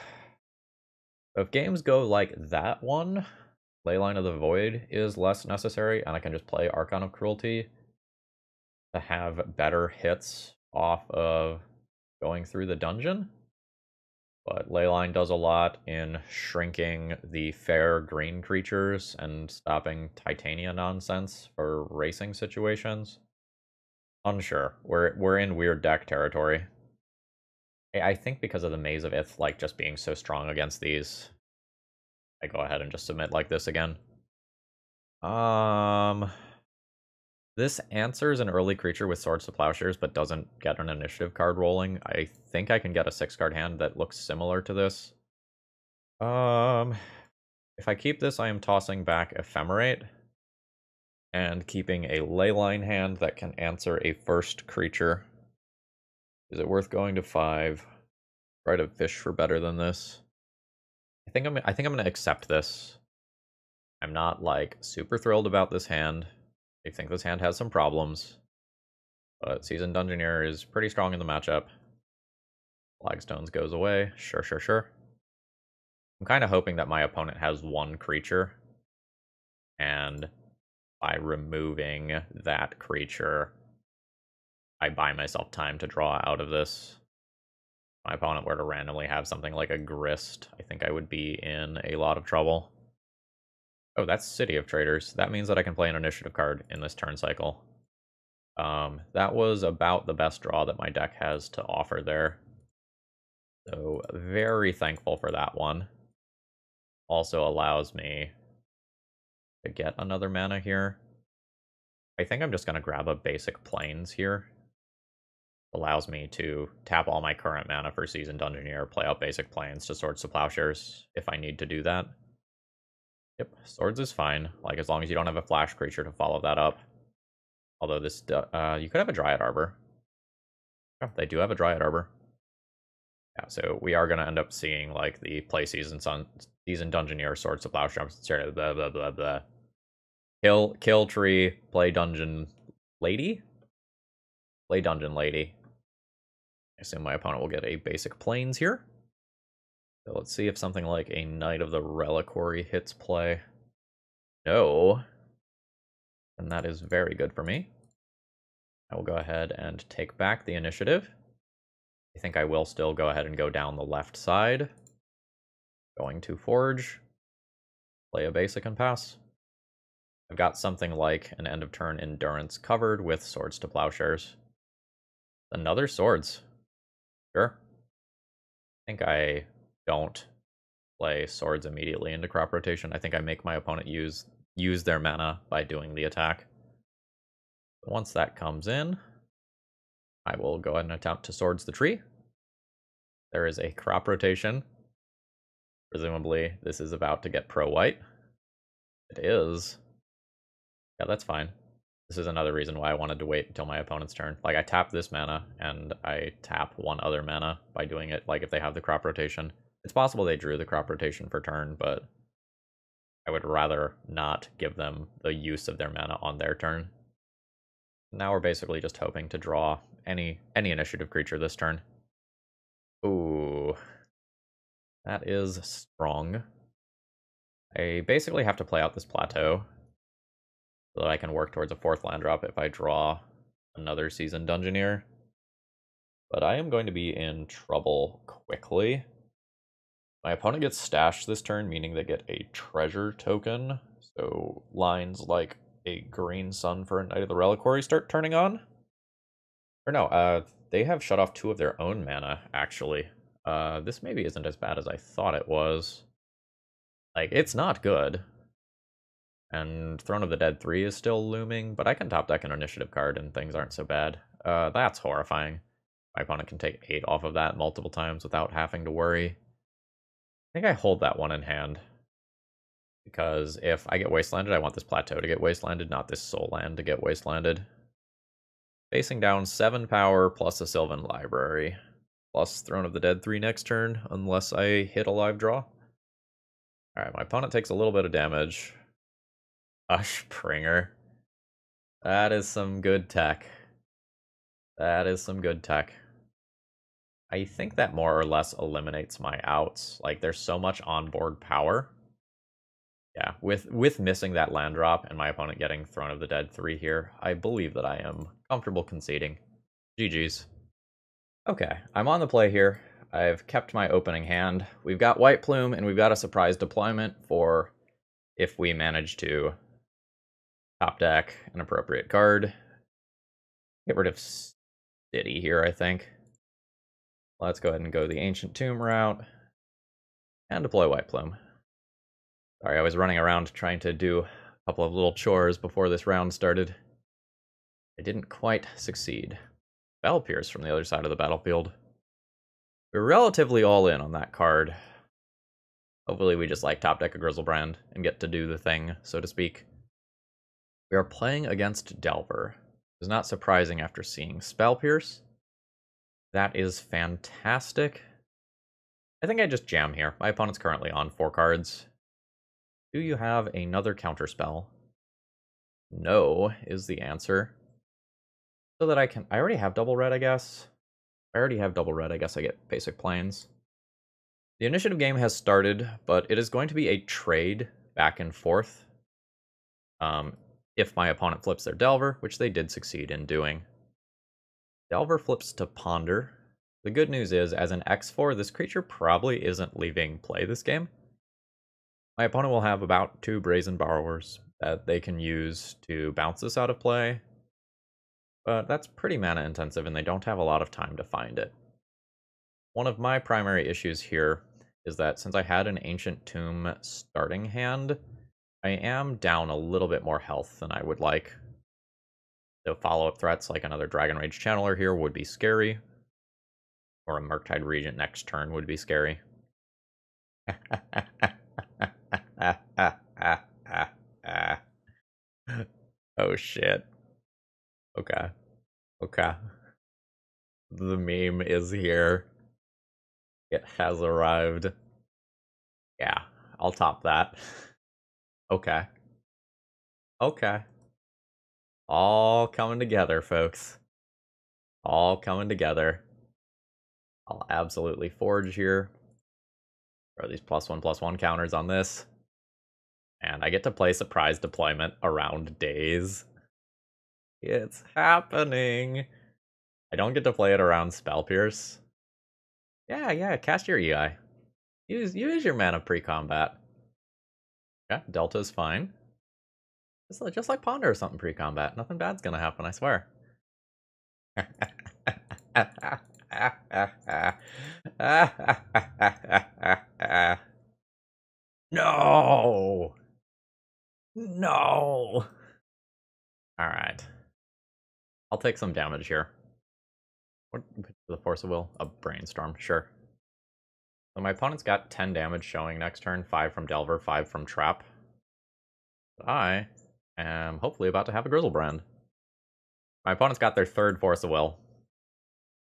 So if games go like that one, Leyline of the Void is less necessary, and I can just play Archon of Cruelty to have better hits off of going through the dungeon. But Leyline does a lot in shrinking the fair green creatures and stopping Titania nonsense for racing situations. Unsure. We're in weird deck territory. I think because of the Maze of Ith, like, just being so strong against these, I go ahead and just submit like this again. this answers an early creature with Swords to Plowshares, but doesn't get an initiative card rolling. I think I can get a 6-card hand that looks similar to this. If I keep this, I am tossing back Ephemerate and keeping a Leyline hand that can answer a first creature. Is it worth going to 5? Try to fish for better than this. I think I'm gonna accept this. I'm not like super thrilled about this hand. I think this hand has some problems, but Seasoned Dungeoneer is pretty strong in the matchup. Flagstones goes away. Sure. I'm kind of hoping that my opponent has 1 creature, and by removing that creature, I buy myself time to draw out of this. If my opponent were to randomly have something like a Grist, I think I would be in a lot of trouble. Oh, that's City of Traders. That means that I can play an initiative card in this turn cycle. That was about the best draw that my deck has to offer there. So very thankful for that one. Also allows me to get another mana here. I think I'm just going to grab a basic Plains here. Allows me to tap all my current mana for Seasoned Dungeoneer, play out basic Plains to Swords to Plowshares if I need to do that. Yep, Swords is fine, like as long as you don't have a flash creature to follow that up. Although this, you could have a Dryad Arbor. Oh, they do have a Dryad Arbor. Yeah, so we are going to end up seeing like the play Seasoned Dungeoneer, Swords to Plowshares, blah blah blah blah. Kill tree, play Dungeon Lady? Play Dungeon Lady. I assume my opponent will get a basic Plains here. So let's see if something like a Knight of the Reliquary hits play. No. And that is very good for me. I will go ahead and take back the initiative. I think I will still go ahead and go down the left side. Going to Forge. Play a basic and pass. I've got something like an end of turn Endurance covered with Swords to Plowshares. Another Swords. Sure. I think I don't play Swords immediately into crop rotation. I think I make my opponent use their mana by doing the attack. Once that comes in, I will go ahead and attempt to Swords the tree. There is a crop rotation. Presumably, this is about to get pro-white. It is. Yeah, that's fine. This is another reason why I wanted to wait until my opponent's turn. Like, I tap this mana, and I tap 1 other mana by doing it, like, if they have the crop rotation. It's possible they drew the crop rotation for turn, but I would rather not give them the use of their mana on their turn. Now we're basically just hoping to draw any initiative creature this turn. Ooh. That is strong. I basically have to play out this plateau so that I can work towards a 4th land drop if I draw another Seasoned Dungeoneer. But I am going to be in trouble quickly. My opponent gets stashed this turn, meaning they get a treasure token. So lines like a green sun for a Knight of the Reliquary start turning on. Or no, they have shut off 2 of their own mana, actually. This maybe isn't as bad as I thought it was. Like, it's not good. And Throne of the Dead 3 is still looming, but I can top deck an initiative card and things aren't so bad. That's horrifying. My opponent can take 8 off of that multiple times without having to worry. I think I hold that one in hand. Because if I get wastelanded, I want this plateau to get wastelanded, not this soul land to get wastelanded. Facing down 7 power plus a Sylvan Library. Plus Throne of the Dead 3 next turn, unless I hit a live draw. Alright, my opponent takes a little bit of damage. Ushbringer. That is some good tech. That is some good tech. I think that more or less eliminates my outs. Like, there's so much onboard power. Yeah, with missing that land drop and my opponent getting Throne of the Dead 3 here, I believe that I am comfortable conceding. GG's. Okay, I'm on the play here. I've kept my opening hand. We've got White Plume, and we've got a surprise deployment for if we manage to top deck an appropriate card. Get rid of City here, I think. Let's go ahead and go the Ancient Tomb route and deploy White Plume. Sorry, I was running around trying to do a couple of little chores before this round started. I didn't quite succeed. Spell Pierce from the other side of the battlefield. We're relatively all in on that card. Hopefully we just like top deck a Griselbrand and get to do the thing, so to speak. We are playing against Delver. It's not surprising after seeing Spell Pierce. That is fantastic. I think I just jam here. My opponent's currently on 4 cards. Do you have another counterspell? No is the answer. So that I already have double red, I guess. I already have double red, I guess I get basic planes. The initiative game has started, but it is going to be a trade back and forth. If my opponent flips their Delver, which they did succeed in doing. Delver flips to Ponder. The good news is, as an X4, this creature probably isn't leaving play this game. My opponent will have about 2 Brazen Borrowers that they can use to bounce this out of play. But that's pretty mana intensive, and they don't have a lot of time to find it. One of my primary issues here is that since I had an Ancient Tomb starting hand, I am down a little bit more health than I would like. So follow-up threats like another Dragon Rage Channeler here would be scary. Or a Murktide Regent next turn would be scary. Oh shit. Okay. Okay. The meme is here. It has arrived. Yeah, I'll top that. Okay. Okay. All coming together, folks. All coming together. I'll absolutely forge here. Throw these +1/+1 counters on this. And I get to play Surprise Deployment around days. It's happening. I don't get to play it around Spell Pierce. Yeah, cast your EI. Use your mana pre-combat. Yeah, Delta's fine. Just like Ponder or something pre-combat. Nothing bad's gonna happen, I swear. No! No! Alright. I'll take some damage here. What the Force of Will? A Brainstorm, sure. So my opponent's got 10 damage showing next turn, 5 from Delver, 5 from Trap. But I am hopefully about to have a Griselbrand. My opponent's got their 3rd Force of Will.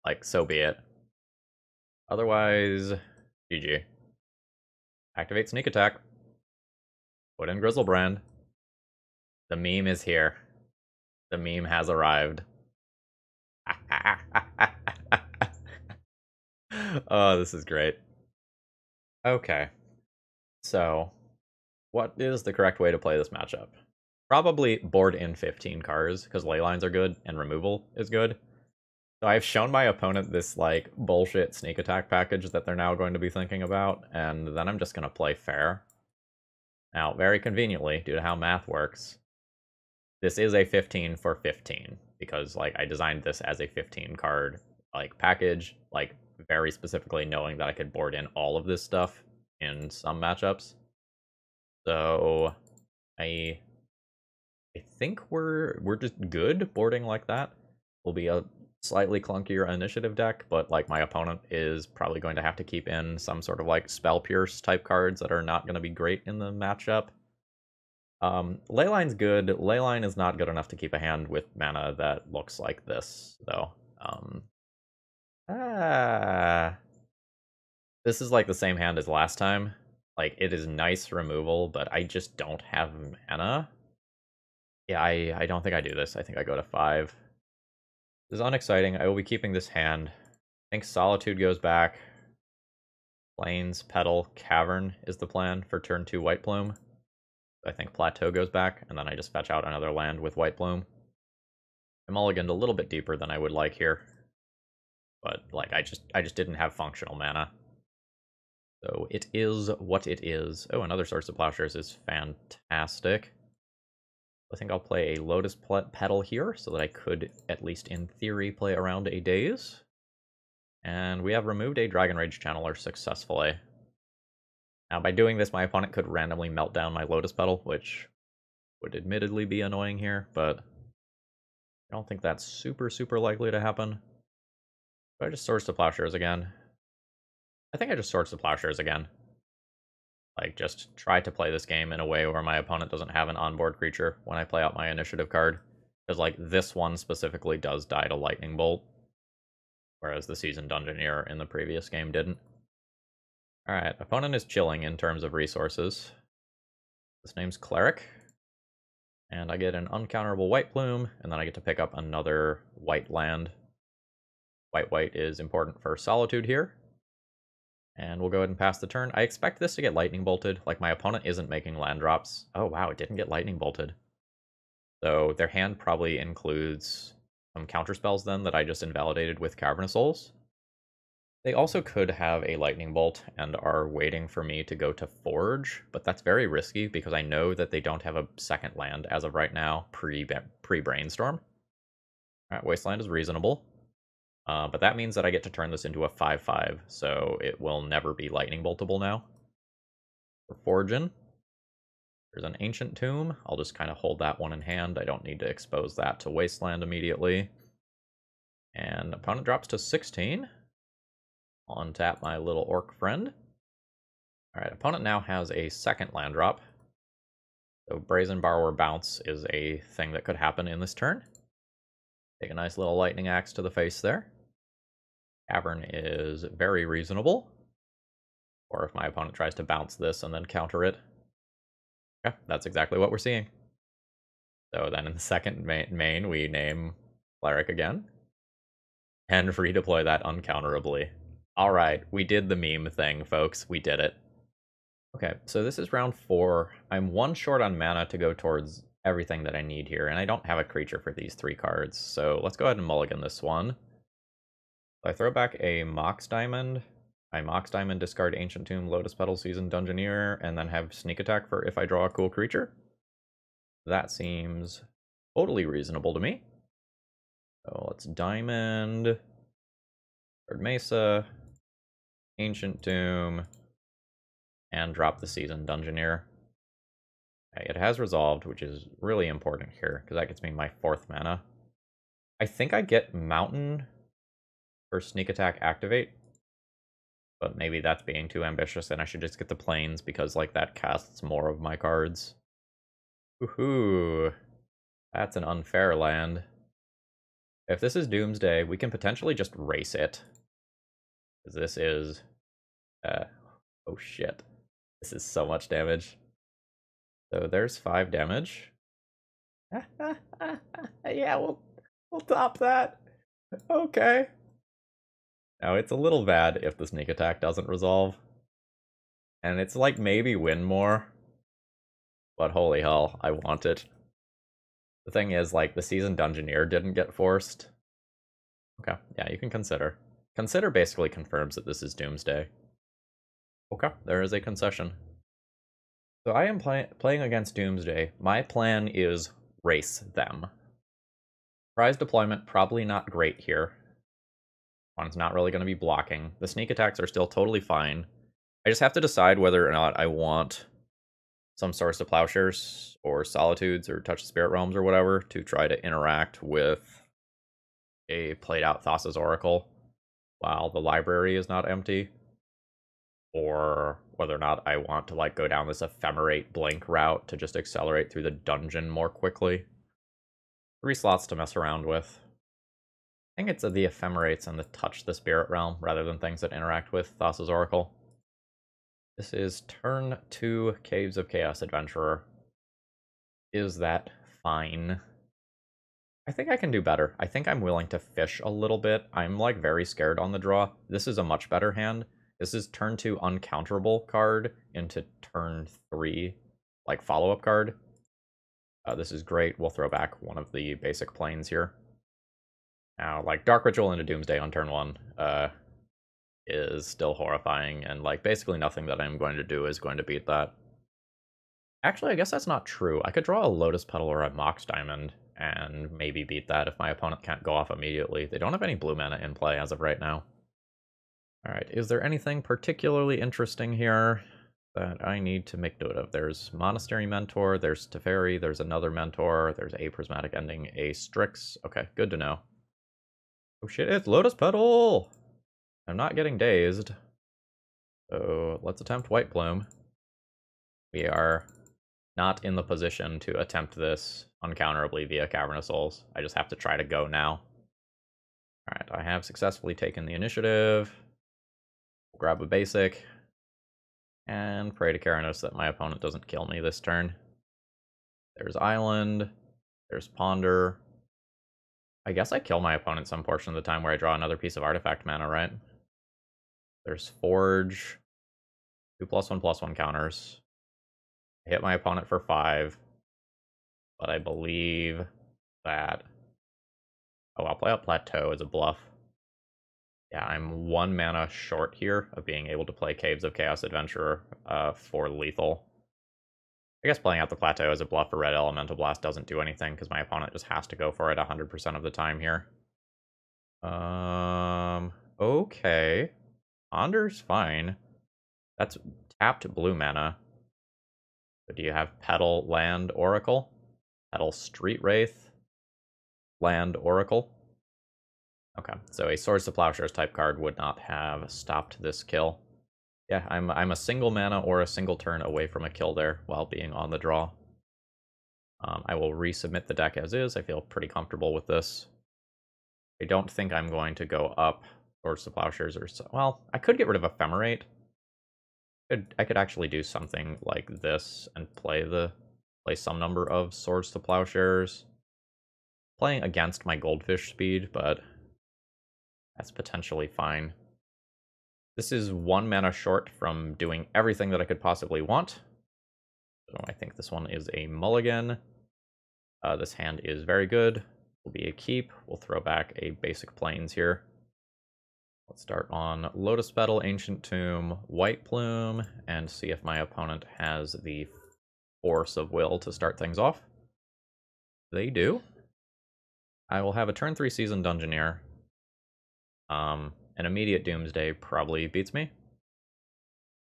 Like, so be it. Otherwise, GG. Activate Sneak Attack. Put in Griselbrand. The meme is here. The meme has arrived. Oh, this is great. Okay. So, what is the correct way to play this matchup? Probably board in 15 cards, because leylines are good and removal is good. So I've shown my opponent this, like, bullshit sneak attack package that they're now going to be thinking about, and then I'm just going to play fair. Now, very conveniently, due to how math works, this is a 15 for 15, because, like, I designed this as a 15-card, like, package, like, very specifically knowing that I could board in all of this stuff in some matchups. So, I think we're just good boarding like that. Will be a slightly clunkier initiative deck, but like my opponent is probably going to have to keep in some sort of like Spell Pierce type cards that are not going to be great in the matchup. Leyline's good. Leyline is not good enough to keep a hand with mana that looks like this, though. This is like the same hand as last time. Like, it is nice removal, but I just don't have mana. Yeah, I don't think I do this. I think I go to 5. This is unexciting. I will be keeping this hand. I think Solitude goes back. Plains, Petal, Cavern is the plan for turn 2 White Plume. I think Plateau goes back, and then I just fetch out another land with White Plume. I mulliganed a little bit deeper than I would like here. But, like, I just didn't have functional mana. So it is what it is. Oh, another Source of Plowshares is fantastic. I think I'll play a Lotus Petal here, so that I could, at least in theory, play around a Daze. And we have removed a Dragon Rage Channeler successfully. Now, by doing this, my opponent could randomly melt down my Lotus Petal, which would admittedly be annoying here, but I don't think that's super likely to happen. Do I just Swords to Plowshares again? I think I just Swords to Plowshares again. Like, just try to play this game in a way where my opponent doesn't have an onboard creature when I play out my initiative card. Because, like, this one specifically does die to Lightning Bolt, whereas the Seasoned Dungeoneer in the previous game didn't. Alright, opponent is chilling in terms of resources. This name's Cleric. And I get an uncounterable white plume, and then I get to pick up another white land. White is important for Solitude here. And we'll go ahead and pass the turn. I expect this to get lightning bolted. Like, my opponent isn't making land drops. Oh, wow, it didn't get lightning bolted. So their hand probably includes some counterspells then that I just invalidated with Cavernous Souls. They also could have a lightning bolt and are waiting for me to go to Forge, but that's very risky because I know that they don't have a second land as of right now, pre-Brainstorm. Alright, Wasteland is reasonable. But that means that I get to turn this into a 5/5, so it will never be lightning boltable now. For Forging, there's an Ancient Tomb. I'll just kind of hold that one in hand. I don't need to expose that to Wasteland immediately. And opponent drops to 16. I'll untap my little orc friend. Alright, opponent now has a second land drop. So Brazen Borrower Bounce is a thing that could happen in this turn. Take a nice little lightning axe to the face there. Cavern is very reasonable. Or if my opponent tries to bounce this and then counter it. Yeah, that's exactly what we're seeing. So then in the second main, we name Cleric again. And redeploy that uncounterably. Alright, we did the meme thing, folks. We did it. Okay, so this is round 4. I'm 1 short on mana to go towards everything that I need here, and I don't have a creature for these 3 cards, so let's go ahead and mulligan this one. So I throw back a Mox Diamond. I Mox Diamond, discard Ancient Tomb, Lotus Petal, Seasoned Dungeoneer, and then have Sneak Attack for if I draw a cool creature. That seems totally reasonable to me. So let's Diamond, Third Mesa, Ancient Tomb, and drop the Seasoned Dungeoneer. Okay, it has resolved, which is really important here, because that gets me my 4th mana. I think I get Mountain for Sneak Attack Activate, but maybe that's being too ambitious, and I should just get the Plains, because, like, that casts more of my cards. Woohoo! That's an unfair land. If this is Doomsday, we can potentially just race it. Because this is... oh shit. This is so much damage. So there's 5 damage. Yeah, we'll top that. Okay. Now, it's a little bad if the sneak attack doesn't resolve. And it's like maybe win more. But holy hell, I want it. The thing is, like, the Seasoned Dungeoneer didn't get forced. Okay, yeah, you can consider. Consider basically confirms that this is Doomsday. Okay, there is a concession. So I am playing against Doomsday. My plan is race them. Prize deployment, probably not great here. One's not really going to be blocking. The sneak attacks are still totally fine. I just have to decide whether or not I want some Swords to Plowshares or Solitudes or Touch the Spirit Realms or whatever to try to interact with a played out Thassa's Oracle while the library is not empty. Or whether or not I want to, like, go down this Ephemerate Blink route to just accelerate through the dungeon more quickly. 3 slots to mess around with. I think it's the Ephemerates and the Touch the Spirit Realm, rather than things that interact with Thassa's Oracle. This is turn 2 Caves of Chaos Adventurer. Is that fine? I think I can do better. I think I'm willing to fish a little bit. I'm, like, very scared on the draw. This is a much better hand. This is turn 2 uncounterable card into turn 3, like, follow-up card. This is great. We'll throw back one of the basic planes here. Now, like, Dark Ritual into Doomsday on turn 1 is still horrifying, and, like, basically nothing that I'm going to do is going to beat that. Actually, I guess that's not true. I could draw a Lotus Petal or a Mox Diamond and maybe beat that if my opponent can't go off immediately. They don't have any blue mana in play as of right now. Alright, is there anything particularly interesting here? that I need to make note of. There's Monastery Mentor, there's Teferi, there's another Mentor, there's a Prismatic Ending, a Strix. Okay, good to know. Oh shit, it's Lotus Petal! I'm not getting dazed. So let's attempt White Plume. We are not in the position to attempt this uncounterably via Cavernous Souls. I just have to try to go now. Alright, I have successfully taken the initiative. We'll grab a basic. And pray to Keranos that my opponent doesn't kill me this turn. There's Island. There's Ponder. I guess I kill my opponent some portion of the time where I draw another piece of artifact mana, right? There's Forge. 2+1/+1 counters. I hit my opponent for 5. But I believe that... Oh, I'll play out Plateau as a bluff. Yeah, I'm 1 mana short here of being able to play Caves of Chaos Adventurer for lethal. I guess playing out the Plateau as a bluff for Red Elemental Blast doesn't do anything, because my opponent just has to go for it 100% of the time here. Okay. Ponder's fine. That's tapped blue mana. So do you have Petal, Land, Oracle? Petal, Street Wraith, Land, Oracle? Okay, so a Swords to Plowshares type card would not have stopped this kill. Yeah, I'm a single mana or a single turn away from a kill there while being on the draw. I will resubmit the deck as is. I feel pretty comfortable with this. I don't think I'm going to go up Swords to Plowshares or so. Well, I could get rid of Ephemerate. I could actually do something like this and play some number of Swords to Plowshares. Playing against my Goldfish speed, but that's potentially fine. This is 1 mana short from doing everything that I could possibly want. So I think this one is a mulligan. This hand is very good. Will be a keep. We'll throw back a basic Plains here. Let's start on Lotus Petal, Ancient Tomb, White Plume, and see if my opponent has the force of will to start things off. They do. I will have a turn 3 Seasoned Dungeoneer. An immediate Doomsday probably beats me,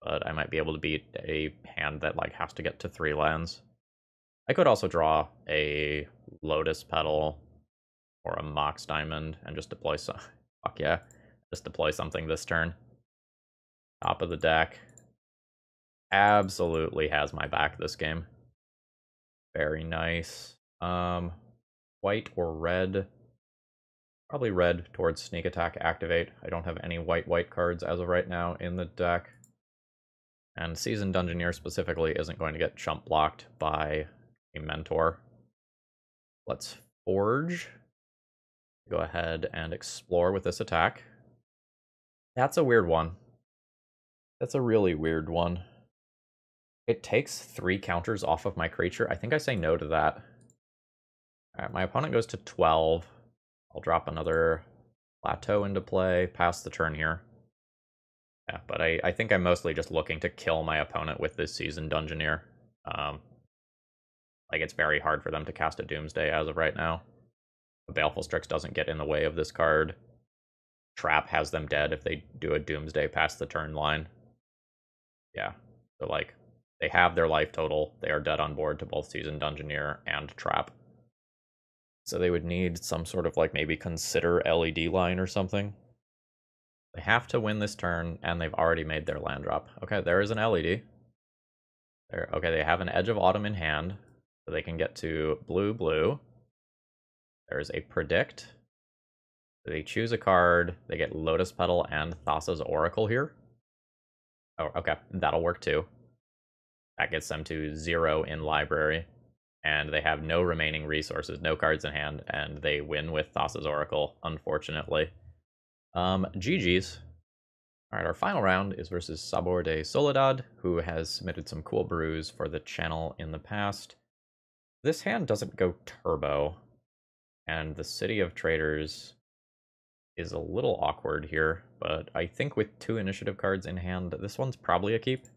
but I might be able to beat a hand that like has to get to 3 lands. I could also draw a Lotus Petal or a Mox Diamond and just deploy some. Fuck yeah, just deploy something this turn. Top of the deck. Absolutely has my back this game. Very nice. White or red? Probably red towards Sneak Attack activate. I don't have any white cards as of right now in the deck. And Seasoned Dungeoneer specifically isn't going to get chump blocked by a Mentor. Let's Forge. Go ahead and explore with this attack. That's a weird one. That's a really weird one. It takes 3 counters off of my creature. I think I say no to that. Alright, my opponent goes to 12. I'll drop another Plateau into play, pass the turn here. Yeah, but I think I'm mostly just looking to kill my opponent with this Seasoned Dungeoneer. Like, it's very hard for them to cast a Doomsday as of right now. The Baleful Strix doesn't get in the way of this card. Trap has them dead if they do a Doomsday past the turn line. Yeah, so like, they have their life total. They are dead on board to both Seasoned Dungeoneer and Trap. So they would need some sort of, like, maybe consider LED line or something. They have to win this turn, and they've already made their land drop. Okay, there is an LED. Okay, they have an Edge of Autumn in hand, so they can get to blue. There's a Predict. They choose a card. They get Lotus Petal and Thassa's Oracle here. Oh, okay, that'll work too. That gets them to 0 in library. And they have no remaining resources, no cards in hand, and they win with Thassa's Oracle, unfortunately. GG's. Alright, our final round is versus Sabor de Soledad, who has submitted some cool brews for the channel in the past. This hand doesn't go turbo, and the City of Traders is a little awkward here, but I think with 2 initiative cards in hand, this one's probably a keep.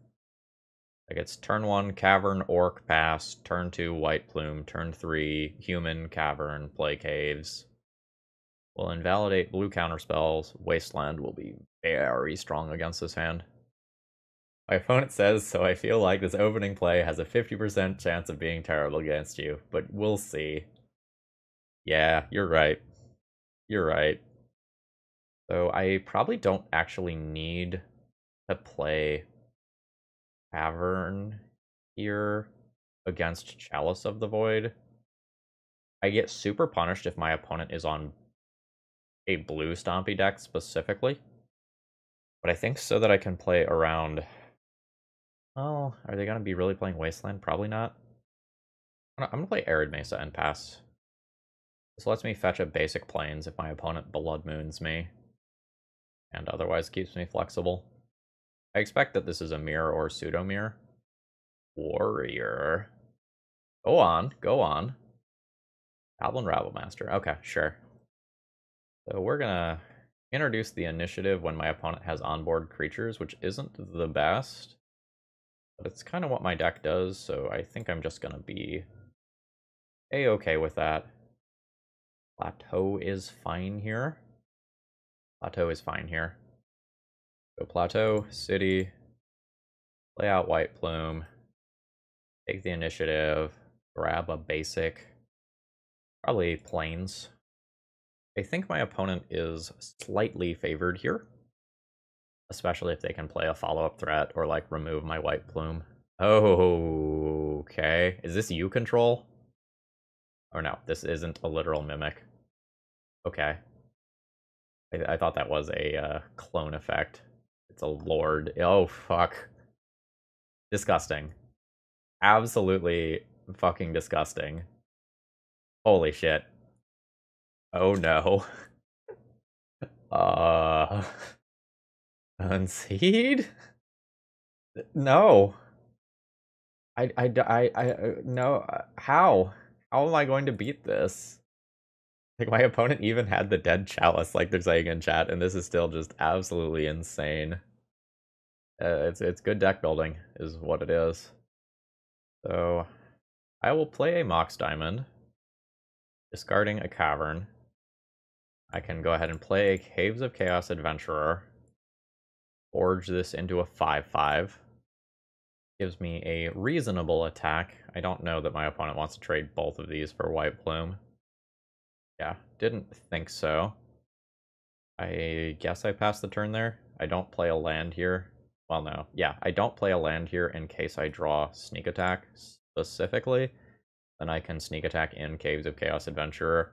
Like, it's turn 1, Cavern, Orc, pass, turn 2, White Plume, turn 3, Human, Cavern, play Caves. We'll invalidate blue counterspells. Wasteland will be very strong against this hand. My opponent says, so I feel like this opening play has a 50% chance of being terrible against you, but we'll see. Yeah, you're right. You're right. So I probably don't actually need to play Cavern here against Chalice of the Void. I get super punished if my opponent is on a blue Stompy deck specifically. But I think so that I can play around... Oh, are they going to be really playing Wasteland? Probably not. I'm going to play Arid Mesa and pass. This lets me fetch a basic plains if my opponent Blood Moons me. And otherwise keeps me flexible. I expect that this is a mirror or pseudo mirror. Warrior. Go on, go on. Goblin Rabblemaster. Okay, sure. So we're gonna introduce the initiative when my opponent has onboard creatures, which isn't the best. But it's kind of what my deck does, so I think I'm just gonna be a-okay with that. Plateau is fine here. Plateau is fine here. So Plateau, City, play out White Plume, take the initiative, grab a basic, probably Plains. I think my opponent is slightly favored here, especially if they can play a follow-up threat or like remove my White Plume. Oh, okay. Is this you control? Or no, this isn't a literal mimic. Okay. I thought that was a clone effect. It's a lord. Oh, fuck. Disgusting. Absolutely fucking disgusting. Holy shit. Oh no. Unseed? No. No. How? How am I going to beat this? Like, my opponent even had the dead chalice, like they're saying in chat, and this is still just absolutely insane. It's good deck building, is what it is. So, I will play a Mox Diamond, discarding a Cavern. I can go ahead and play a Caves of Chaos Adventurer, forge this into a 5/5. Gives me a reasonable attack. I don't know that my opponent wants to trade both of these for White Plume. Yeah, didn't think so. I guess I passed the turn there. I don't play a land here. Well, no. Yeah, I don't play a land here in case I draw Sneak Attack specifically. Then I can Sneak Attack in Caves of Chaos Adventurer.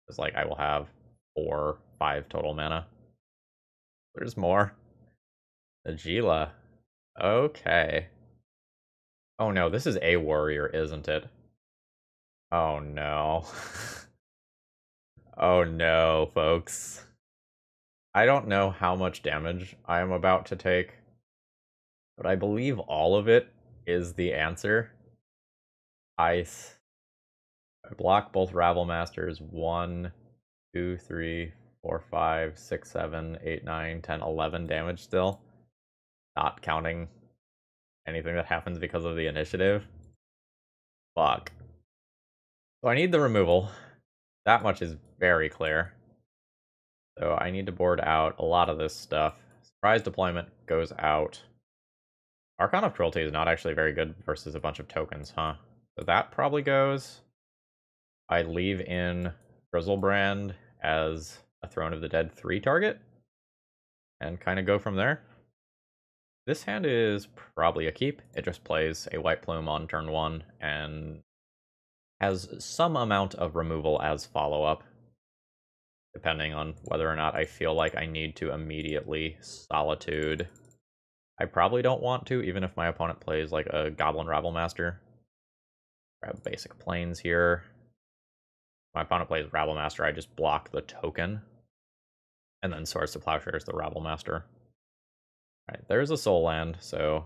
It's like I will have 4, 5 total mana. There's more. Agila. Okay. Oh no, this is a warrior, isn't it? Oh no. Oh no, folks. I don't know how much damage I am about to take, but I believe all of it is the answer. I block both Rabble Masters 1, 2, 3, 4, 5, 6, 7, 8, 9, 10, 11 damage still. Not counting anything that happens because of the initiative. Fuck. So I need the removal. That much is very clear. So I need to board out a lot of this stuff. Surprise Deployment goes out. Archon of Cruelty is not actually very good versus a bunch of tokens, huh? So that probably goes. I leave in Griselbrand as a Throne of the Dead 3 target. And kind of go from there. This hand is probably a keep. It just plays a White Plume on turn 1 and has some amount of removal as follow-up, depending on whether or not I feel like I need to immediately Solitude. I probably don't want to, even if my opponent plays like a Goblin Rabblemaster. Grab basic plains here. My opponent plays Rabblemaster, I just block the token. And then Swords to Plowshares the Rabblemaster. Alright, there's a Soul Land, so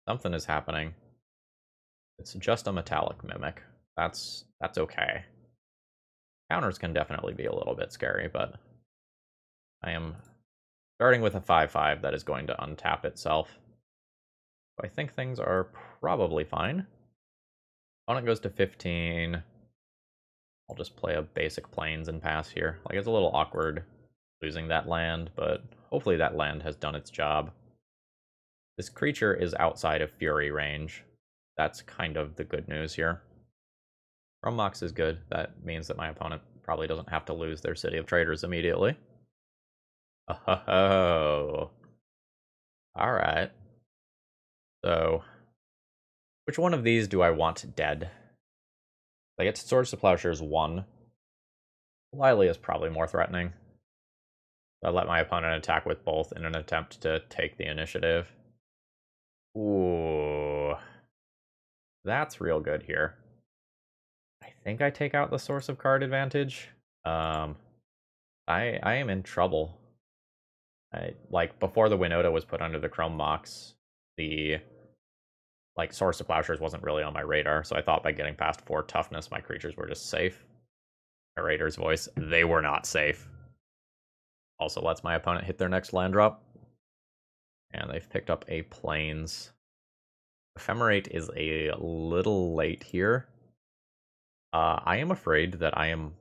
something is happening. It's just a Metallic Mimic. That's okay. Counters can definitely be a little bit scary, but I am starting with a 5/5 that is going to untap itself. So I think things are probably fine. Opponent goes to 15. I'll just play a basic plains and pass here. Like, it's a little awkward losing that land, but hopefully that land has done its job. This creature is outside of Fury range. That's kind of the good news here. From Mox is good. That means that my opponent probably doesn't have to lose their City of Traders immediately. Oh. Alright. So, which one of these do I want dead? I get to Swords to Plowshares 1. Lily is probably more threatening. I let my opponent attack with both in an attempt to take the initiative. Ooh. That's real good here. I think I take out the source of card advantage. I am in trouble. Like, before the Winota was put under the Chrome Mox, the Source of Plowshares wasn't really on my radar, so I thought by getting past 4 toughness, my creatures were just safe. Narrator's voice, they were not safe. Also lets my opponent hit their next land drop. And they've picked up a Plains. Ephemerate is a little late here. I am afraid that I am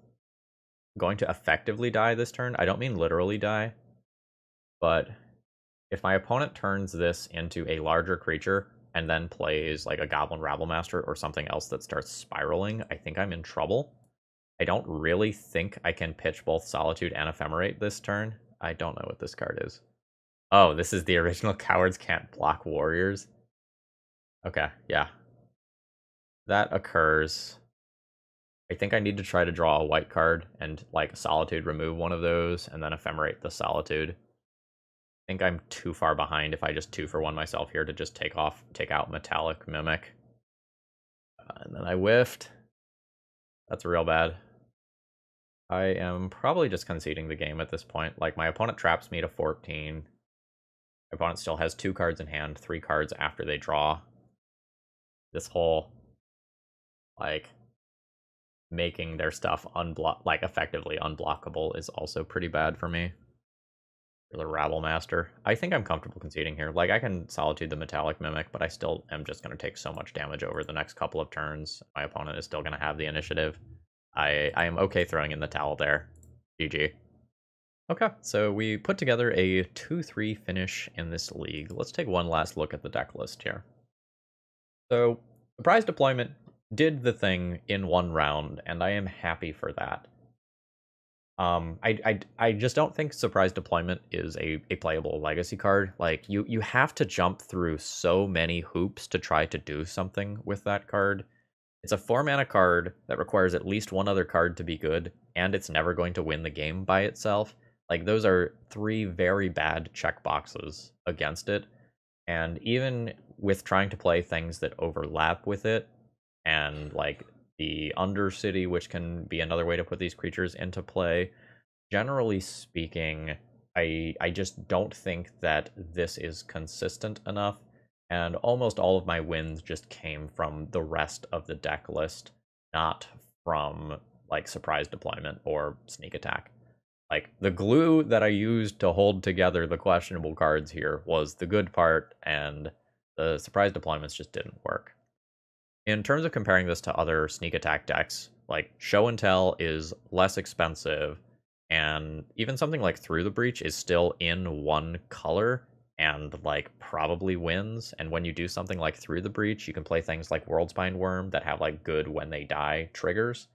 going to effectively die this turn. I don't mean literally die, but if my opponent turns this into a larger creature and then plays like a Goblin Rabblemaster or something else that starts spiraling, I think I'm in trouble. I don't really think I can pitch both Solitude and Ephemerate this turn. I don't know what this card is. Oh, this is the original Cowards Can't Block Warriors. Okay, yeah. That occurs. I think I need to try to draw a white card and, like, Solitude remove one of those, and then Ephemerate the Solitude. I think I'm too far behind if I just 2-for-1 myself here to just take out Metallic Mimic. And then I whiffed. That's real bad. I am probably just conceding the game at this point. Like, my opponent traps me to 14. My opponent still has 2 cards in hand, 3 cards after they draw. This whole, like, making their stuff effectively unblockable is also pretty bad for me. For the Rabblemaster. I think I'm comfortable conceding here. Like, I can Solitude the Metallic Mimic, but I still am just going to take so much damage over the next couple of turns. My opponent is still going to have the initiative. I am okay throwing in the towel there. GG. Okay, so we put together a 2-3 finish in this league. Let's take one last look at the deck list here. So, Surprise Deployment did the thing in one round, and I am happy for that. I just don't think Surprise Deployment is a playable legacy card. Like, you have to jump through so many hoops to try to do something with that card. It's a 4-mana card that requires at least one other card to be good, and it's never going to win the game by itself. Like, those are 3 very bad checkboxes against it. And even with trying to play things that overlap with it, and like the Undercity, which can be another way to put these creatures into play, generally speaking, I just don't think that this is consistent enough. And almost all of my wins just came from the rest of the deck list, not from, like, Surprise Deployment or Sneak Attack. Like, the glue that I used to hold together the questionable cards here was the good part, and the Surprise Deployments just didn't work. In terms of comparing this to other Sneak Attack decks, like, Show and Tell is less expensive, and even something like Through the Breach is still in one color, and, like, probably wins. And when you do something like Through the Breach, you can play things like Worldspine Worm that have, like, good when they die triggers.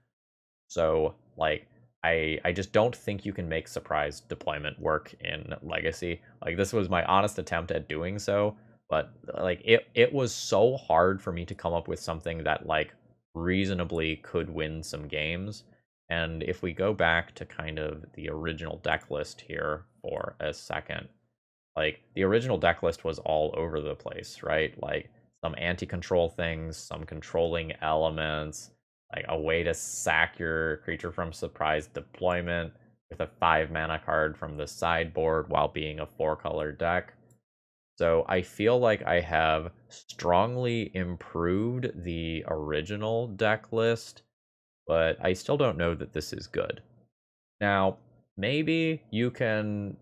So, like, I just don't think you can make Surprise Deployment work in Legacy. Like, this was my honest attempt at doing so, but, like, it was so hard for me to come up with something that, like, reasonably could win some games. And if we go back to kind of the original deck list here for a second, like, the original deck list was all over the place, right? Like, some anti-control things, some controlling elements, like a way to sack your creature from Surprise Deployment with a 5-mana card from the sideboard while being a 4-color deck. So I feel like I have strongly improved the original deck list, but I still don't know that this is good. Now, maybe you can,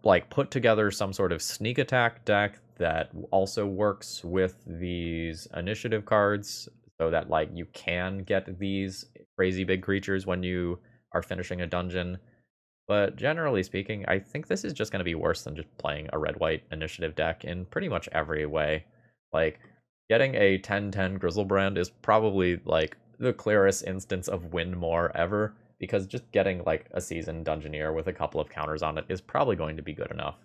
like, put together some sort of Sneak Attack deck that also works with these initiative cards, so that, like, you can get these crazy big creatures when you are finishing a dungeon. But generally speaking, I think this is just going to be worse than just playing a red-white initiative deck in pretty much every way. Like, getting a 10-10 Griselbrand is probably, like, the clearest instance of win more ever, because just getting, like, a Seasoned Dungeoneer with a couple of counters on it is probably going to be good enough.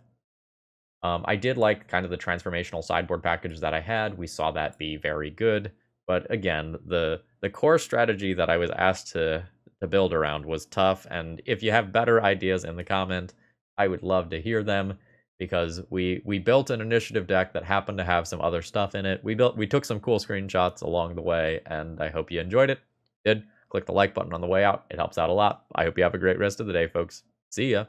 I did like kind of the transformational sideboard package that I had. We saw that be very good. But again, the core strategy that I was asked to build around was tough. And if you have better ideas in the comment, I would love to hear them, because we built an initiative deck that happened to have some other stuff in it. We took some cool screenshots along the way, and I hope you enjoyed it. If you did, click the like button on the way out. It helps out a lot. I hope you have a great rest of the day, folks. See ya.